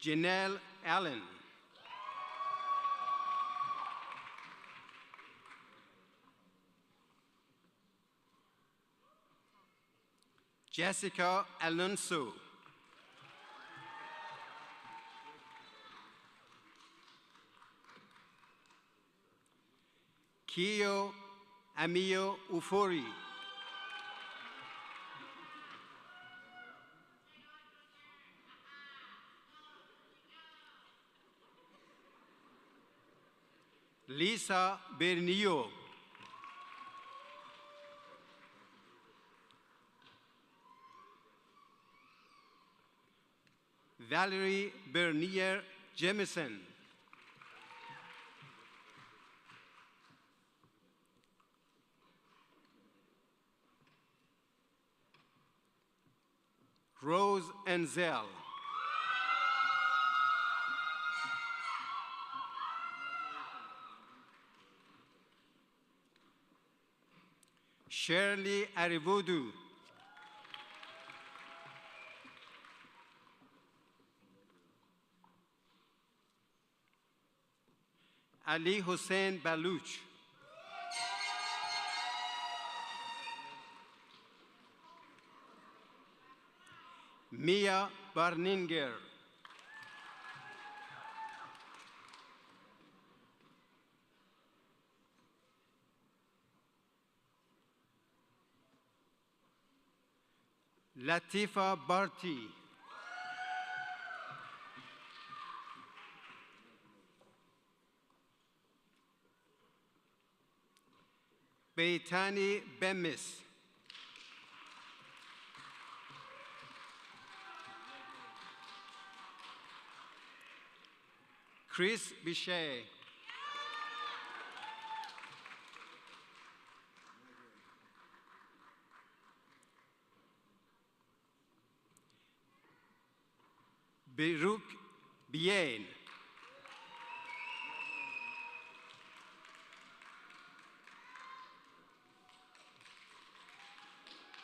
Janelle Allen. Jessica Alonso. Kio Amio Ufori. Lisa Bernillo. Valerie Bernier Jemison. Rose Enzel. Shirley Arivudu. Ali Hussein Baluch. Mia Barninger. Latifa Barti. Beitani Bemis. Chris Bichet. Baruch Bien.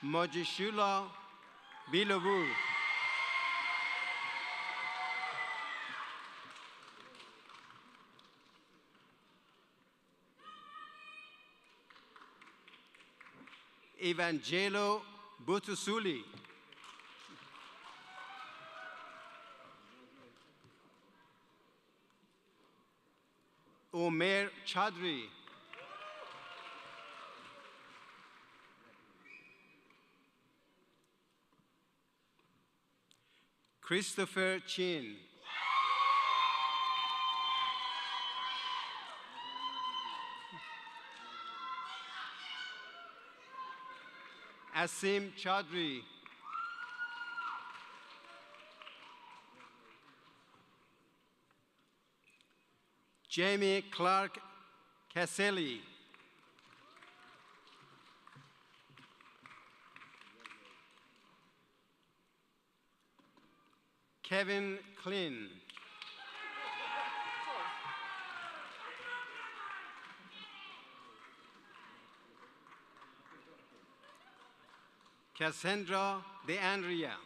Mojishula Bilovu. Evangelo Butusuli. Omer Chaudhry. Christopher Chin. Asim Chaudhry. Jamie Clark Caselli. Kevin Klin. Cassandra De Andrea.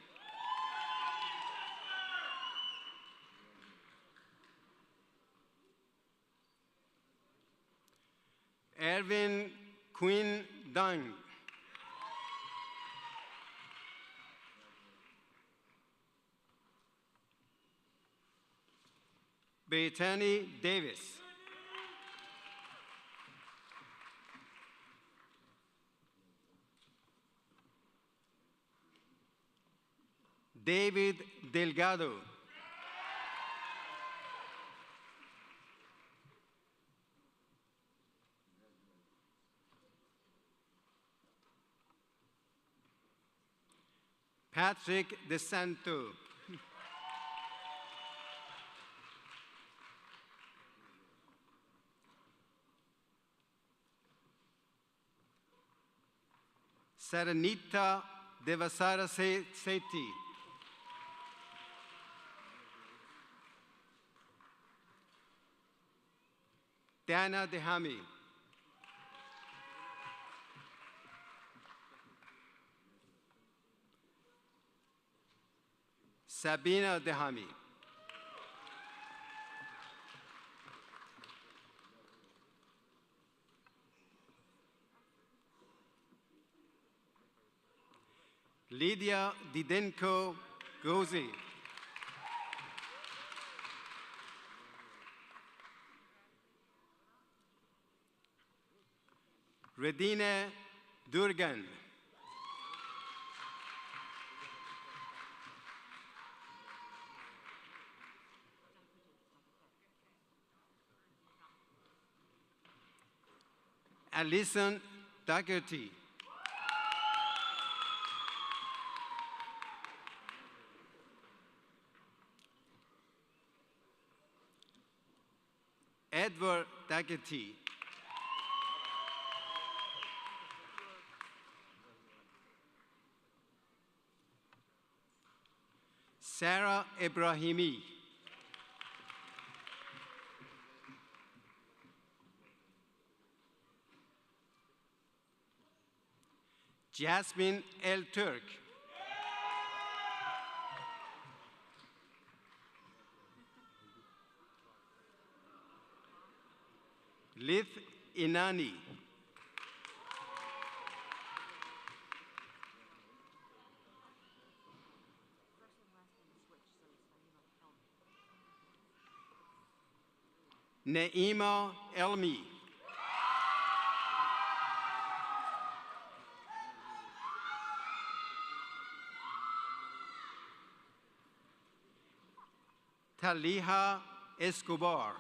Erwin Quinn Dung. Bethany Davis. David Delgado. Patrick DeSanto. Saranita Devasara Sethi. Dana Dehami. Sabina Dehami. Lydia Didenko Gozi. Redina Durgan. Alison Daugherty. Edward Daugherty. Sarah Ibrahimi. Jasmine El Turk. Lith Inani. Neima Elmi. Taliha Escobar.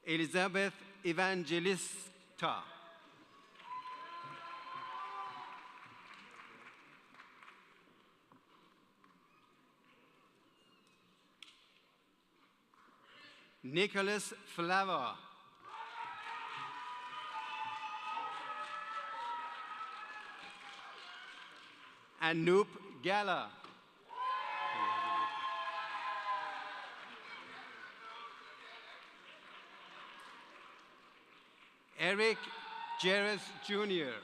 Elizabeth Evangelista. Nicholas Flava. Anoop Gala. Eric Jerris Jr.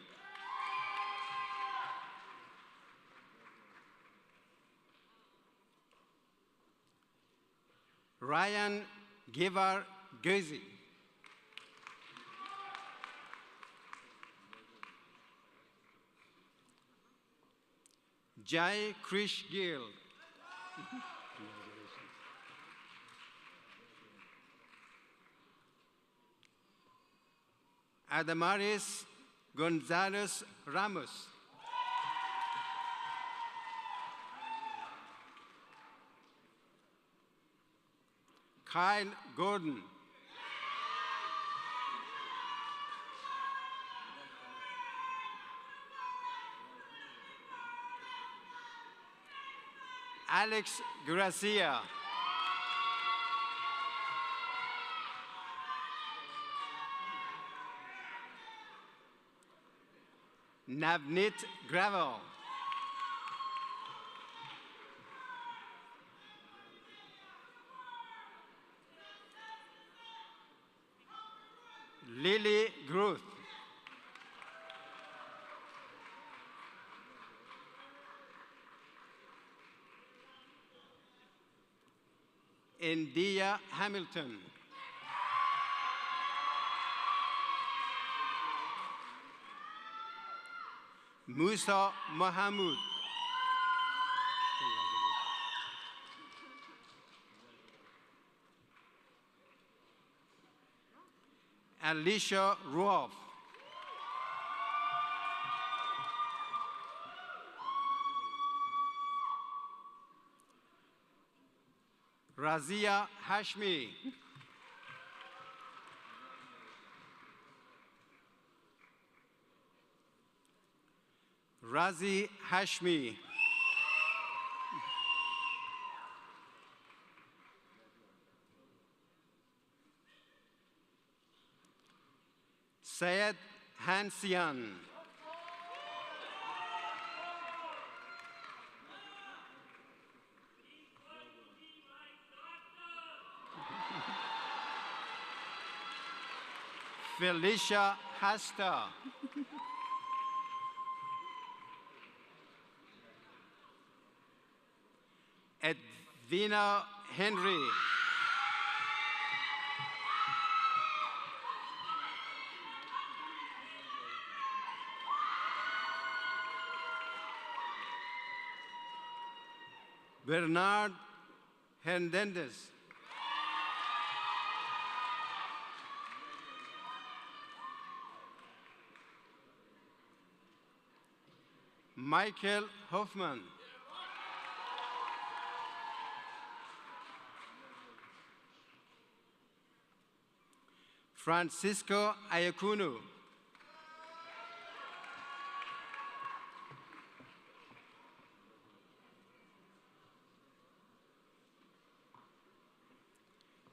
Ryan Givar Gezi. Jai Krish Gill. Adamaris Gonzalez Ramos. Kyle Gordon. Alex Gracia. Navneet Gravel. Lily Gruth. India Hamilton. Musa Mahamud. Alicia Ruoff. Razia Hashmi. Razi Hashmi. Syed Hansian. Felicia Hasta. Edwina Henry. Bernard Hernandez. Michael Hoffman. Francisco Ayakunu.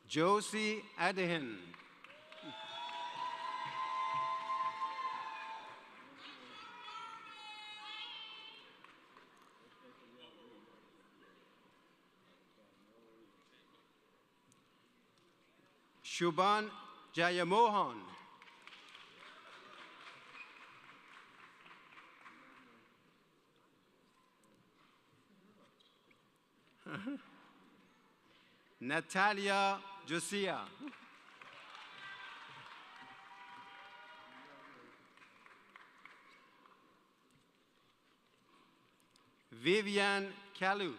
Josie Adehin. Shubhan Jayamohan. Natalia Josia. Vivian Kalu.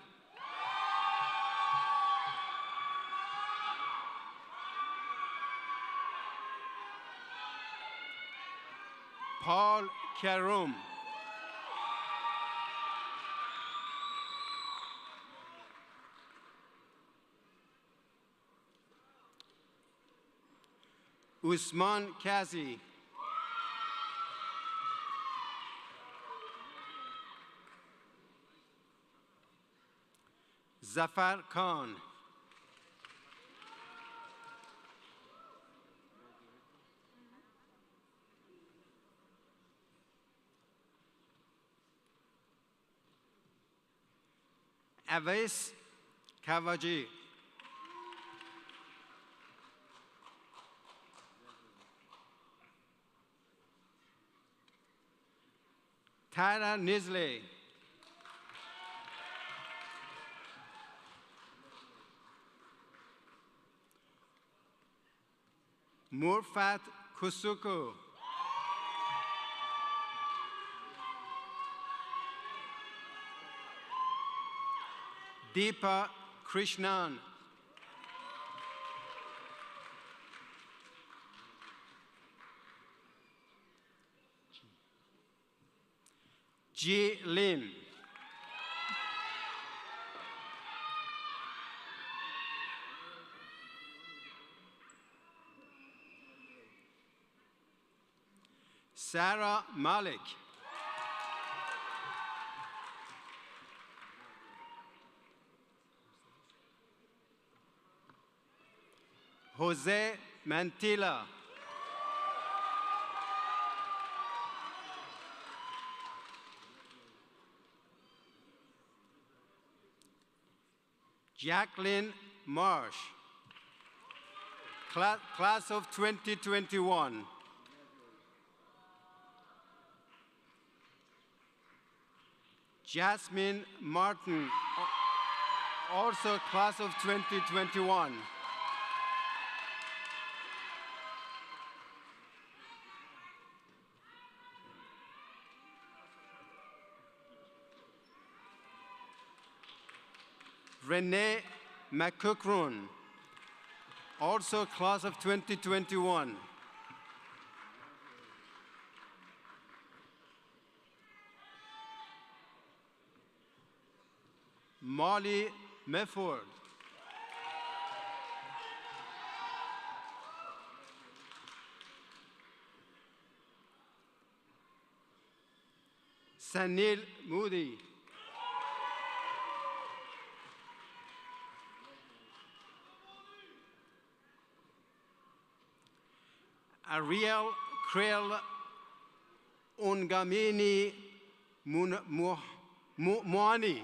Paul Karum. Usman Kazi. Zafar Khan. Avais Kavaji. Tara Nisley. Murfat Kusuku. Deepa Krishnan. Ji Lin. Sarah Malik. Jose Mantilla. Jacqueline Marsh, class of 2021. Jasmine Martin, also class of 2021. Renee McCuckron, also class of 2021. Molly Mefford. Sanil Moody. Ariel Krell Ungamini Moani.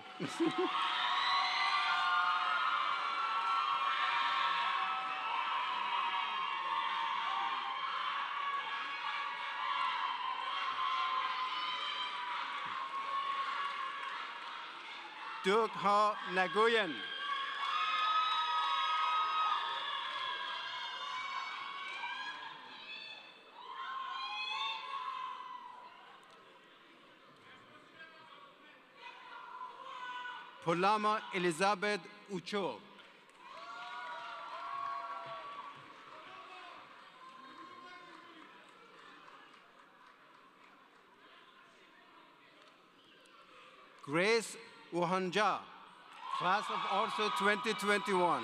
Dukha Nagoyan. Polama Elizabeth Ucho. Grace Uhanja, class of also 2021.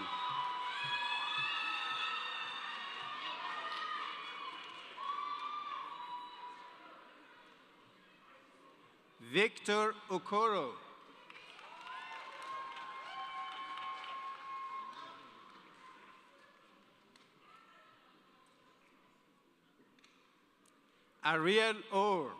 Victor Okoro. Ariel Orr.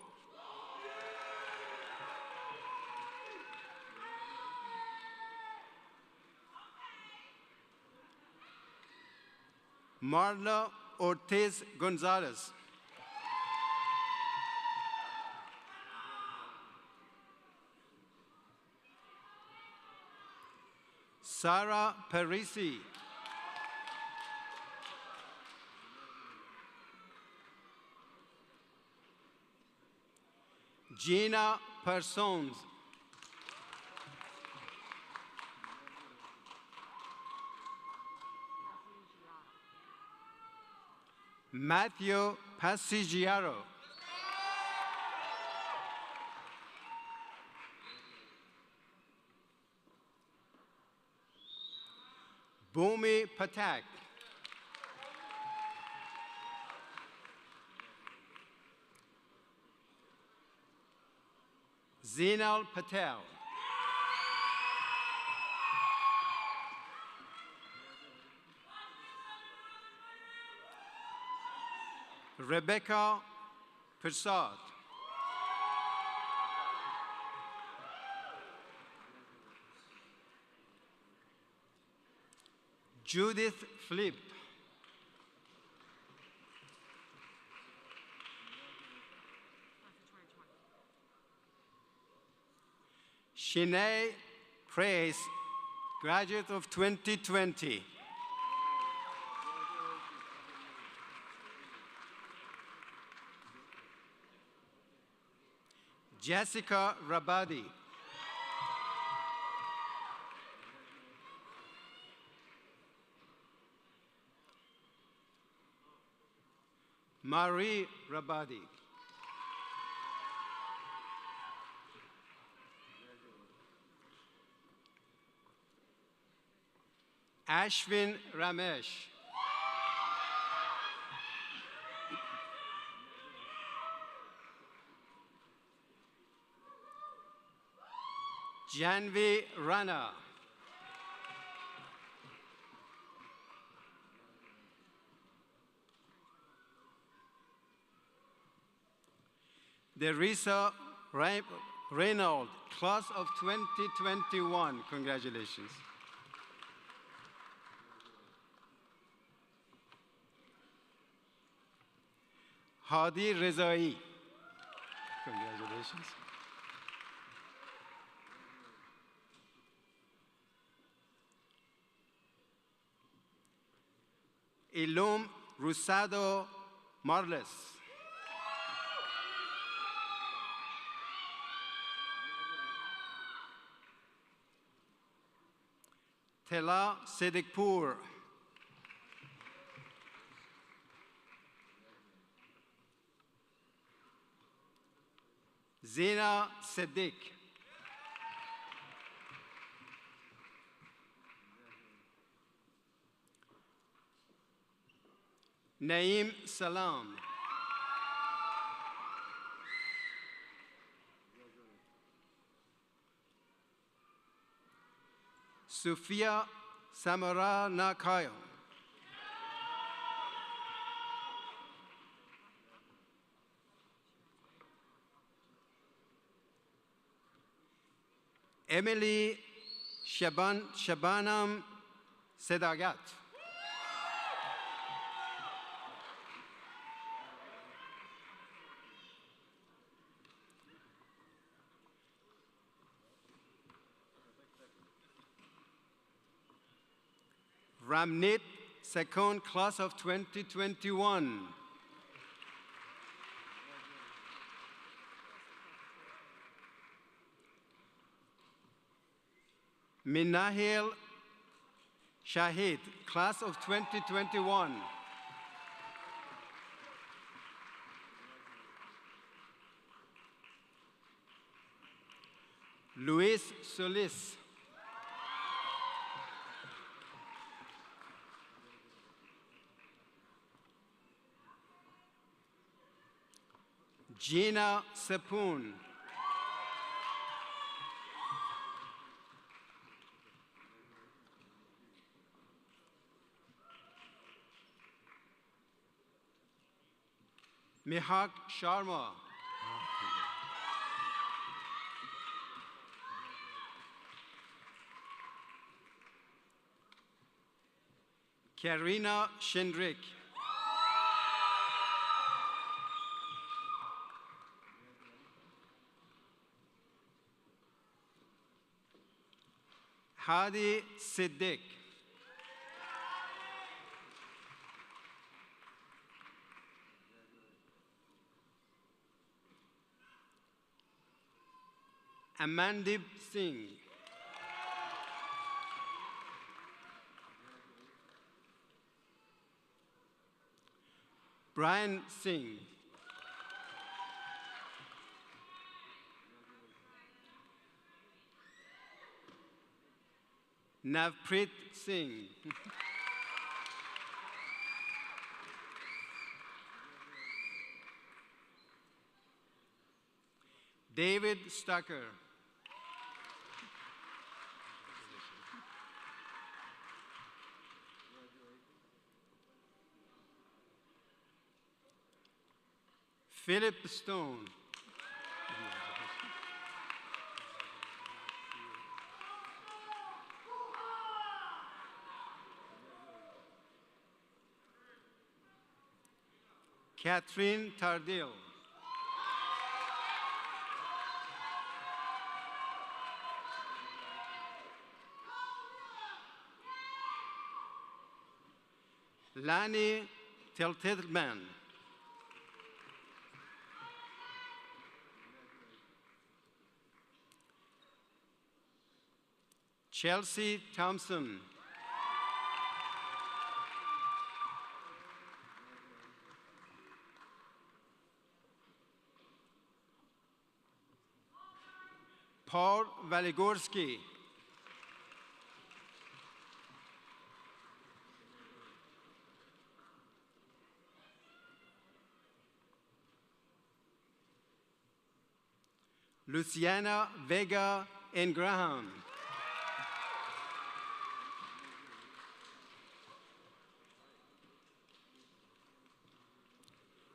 Marla Ortiz Gonzalez. Sarah Parisi. Gina Persons. Matthew Passigiaro. Bhumi Patak. Zinal Patel. Rebecca Prasad. Judith Flip. Shanae Praise, graduate of 2020. Jessica Rabadi. Marie Rabadi. Ashwin Ramesh. Janvi Rana. Derisa Reynolds, class of 2021. Congratulations. Hadi Rezai. Congratulations. Ilum Rusado Marles. Tela Siddiqpur. Zina Siddiq. Naeem Salam. Sufia Samara Nakayo. Emily Shabanam Sedagat. Ramnit, second class of 2021. Minahil Shahid, class of 2021. Luis Solis. Gina Sapoon. Mihak Sharma. Karina Shindrick. Hadi Siddiq. Amandip Singh. Brian Singh. Navpreet Singh. David Stucker. Philip Stone. Catherine Tardil. Lani Teltidman. Chelsea Thompson. Paul Waligorski. Luciana Vega Ingraham.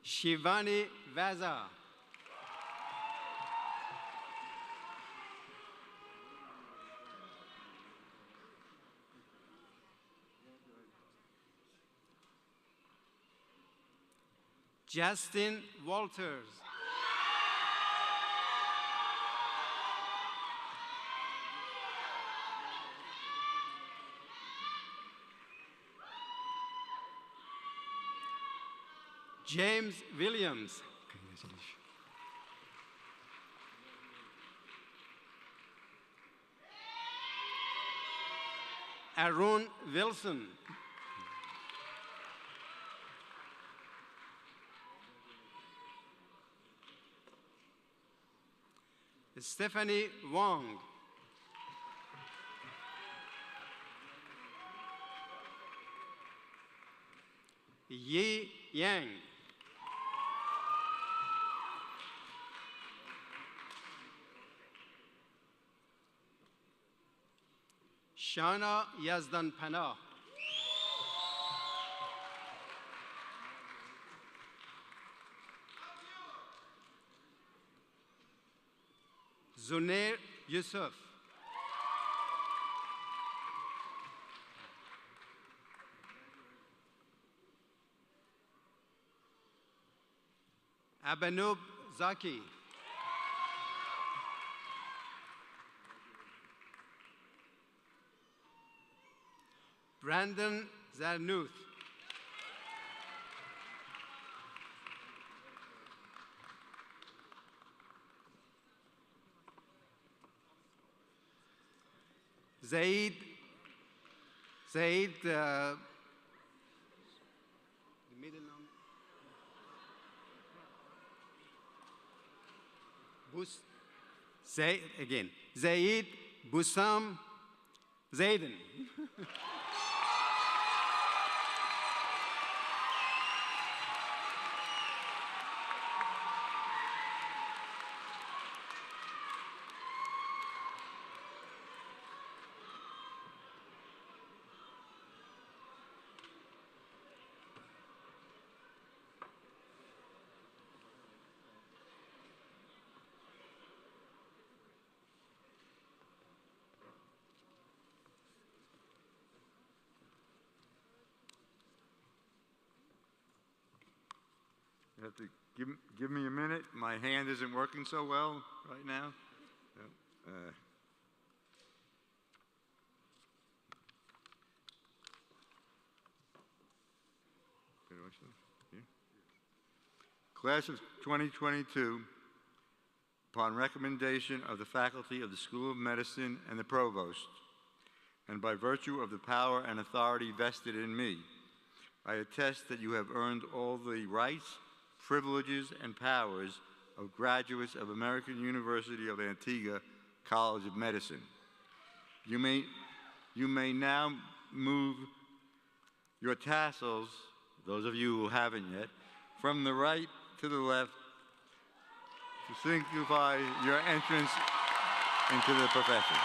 Shivani Vaza. Justin Walters. James Williams. Arun Wilson. Stephanie Wong. Yi Yang. Shana Yazdan Panah. Zunair Yusuf. Abanub Zaki. Brandon Zarnuth. Zaid, the middle name. Zaid Busam Zayden. You have to give me a minute. My hand isn't working so well right now. Class of 2022, upon recommendation of the faculty of the School of Medicine and the Provost, and by virtue of the power and authority vested in me, I attest that you have earned all the rights, privileges, and powers of graduates of American University of Antigua College of Medicine. You may now move your tassels, those of you who haven't yet, from the right to the left to signify your entrance into the profession.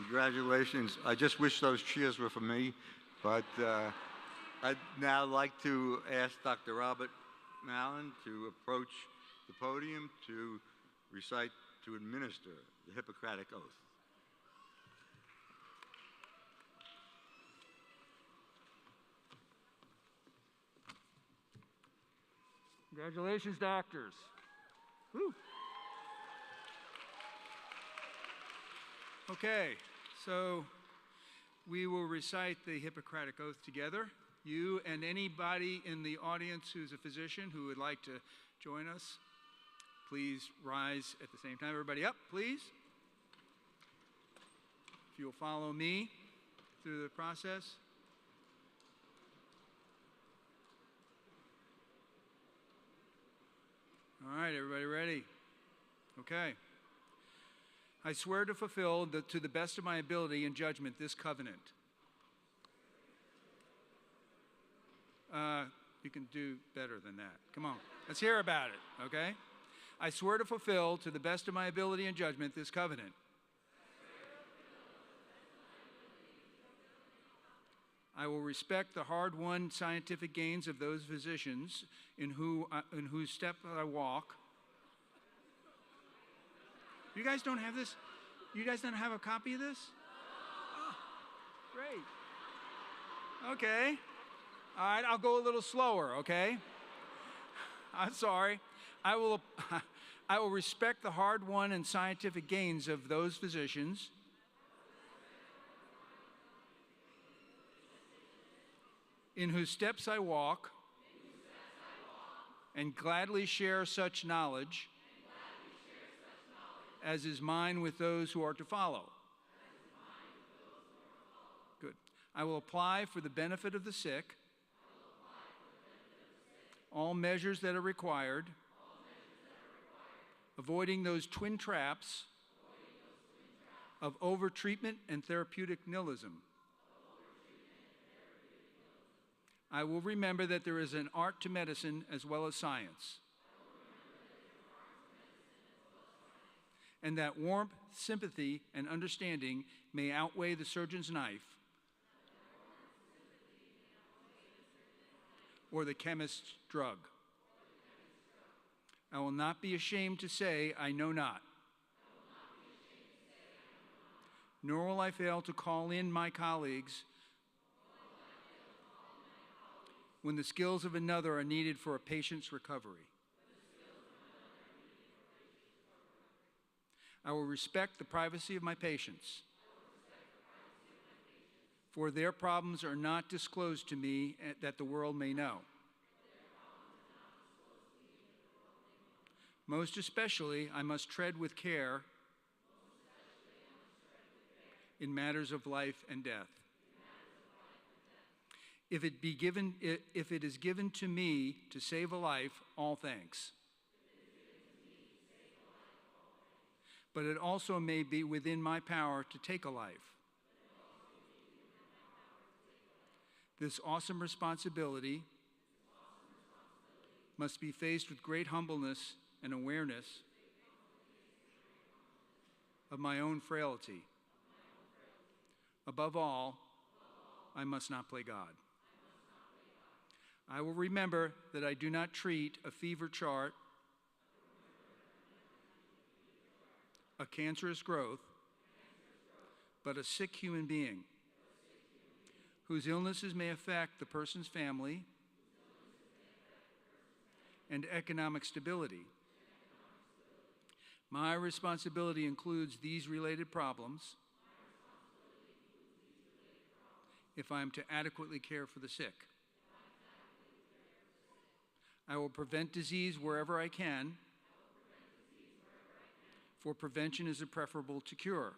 Congratulations. I just wish those cheers were for me, but I'd now like to ask Dr. Robert Mallon to approach the podium to recite, to administer the Hippocratic Oath. Congratulations, doctors. Woo. Okay, so we will recite the Hippocratic Oath together. You and anybody in the audience who's a physician who would like to join us, please rise at the same time. Everybody up, please. If you'll follow me through the process. All right, everybody ready? Okay. I swear to fulfill, to the best of my ability and judgment, this covenant. You can do better than that. Come on, let's hear about it, okay? I swear to fulfill, to the best of my ability and judgment, this covenant. I will respect the hard-won scientific gains of those physicians in whose step I walk. You guys don't have this? You guys don't have a copy of this? Oh, great. Okay. All right, I'll go a little slower, okay? I'm sorry. I will respect the hard-won and scientific gains of those physicians in whose steps I walk, and gladly share such knowledge as is mine with those who are to follow. Good. I will apply for the benefit of the sick all measures that are required, avoiding those twin traps of overtreatment and therapeutic nihilism. I will remember that there is an art to medicine as well as science, and that warmth, sympathy, and understanding may outweigh the surgeon's knife or the chemist's drug. I will not be ashamed to say, I know not. Nor will I fail to call in my colleagues when the skills of another are needed for a patient's recovery. I will respect the privacy of my patients, for their problems are not disclosed to me that the world may know. Most especially, I must tread with care in matters of life and death. If it is given to me to save a life, all thanks. But it also may be within my power to take a life. This awesome responsibility must be faced with great humbleness and awareness of my own frailty. Above all, I must not play God. I will remember that I do not treat a fever chart, a cancerous growth, but a sick human being whose illnesses may affect the person's family and economic stability. My responsibility includes these related problems if I am to adequately care for the sick. I will prevent disease wherever I can, for prevention is preferable to cure.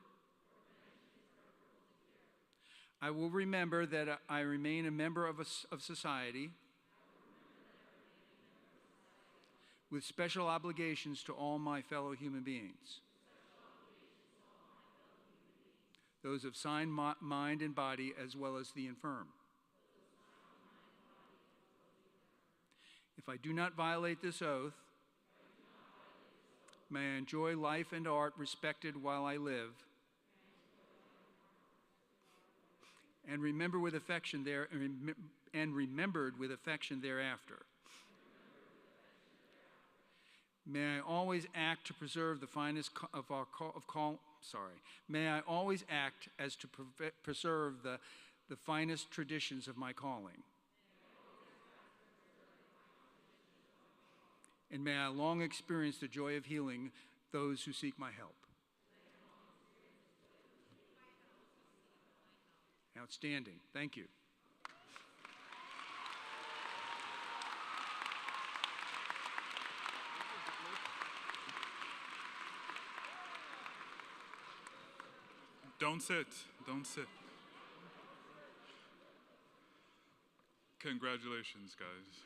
I will remember that I remain a member of society with special obligations to all my fellow human beings, those of sound mind and body as well as the infirm. If I do not violate this oath, may I enjoy life and art respected while I live, and remembered with affection thereafter. May I always act to preserve the finest May I always act as to preserve the finest traditions of my calling. And may I long experience the joy of healing those who seek my help. Outstanding. Thank you. Don't sit. Don't sit. Congratulations, guys.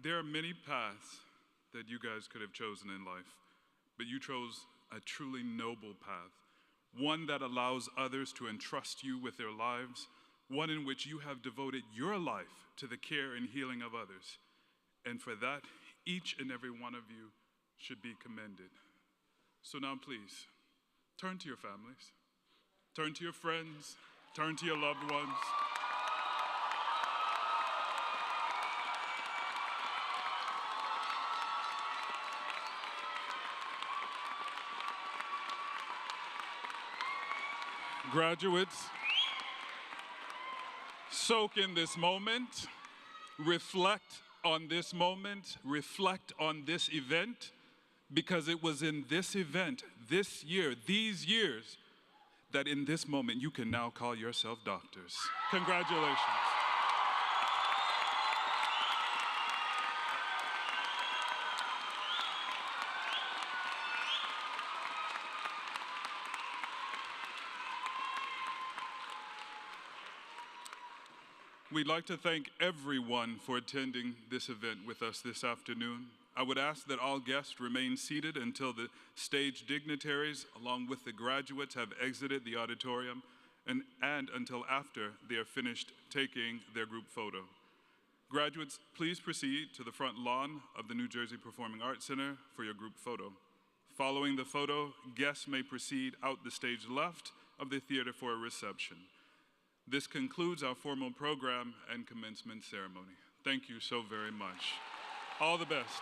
There are many paths that you guys could have chosen in life, but you chose a truly noble path, one that allows others to entrust you with their lives, one in which you have devoted your life to the care and healing of others. And for that, each and every one of you should be commended. So now please, turn to your families, turn to your friends, turn to your loved ones. Graduates, soak in this moment, reflect on this moment, reflect on this event, because it was in this event, this year, these years, that in this moment you can now call yourself doctors. Congratulations. We'd like to thank everyone for attending this event with us this afternoon. I would ask that all guests remain seated until the stage dignitaries, along with the graduates, have exited the auditorium and until after they are finished taking their group photo. Graduates, please proceed to the front lawn of the New Jersey Performing Arts Center for your group photo. Following the photo, guests may proceed out the stage left of the theater for a reception. This concludes our formal program and commencement ceremony. Thank you so very much. All the best.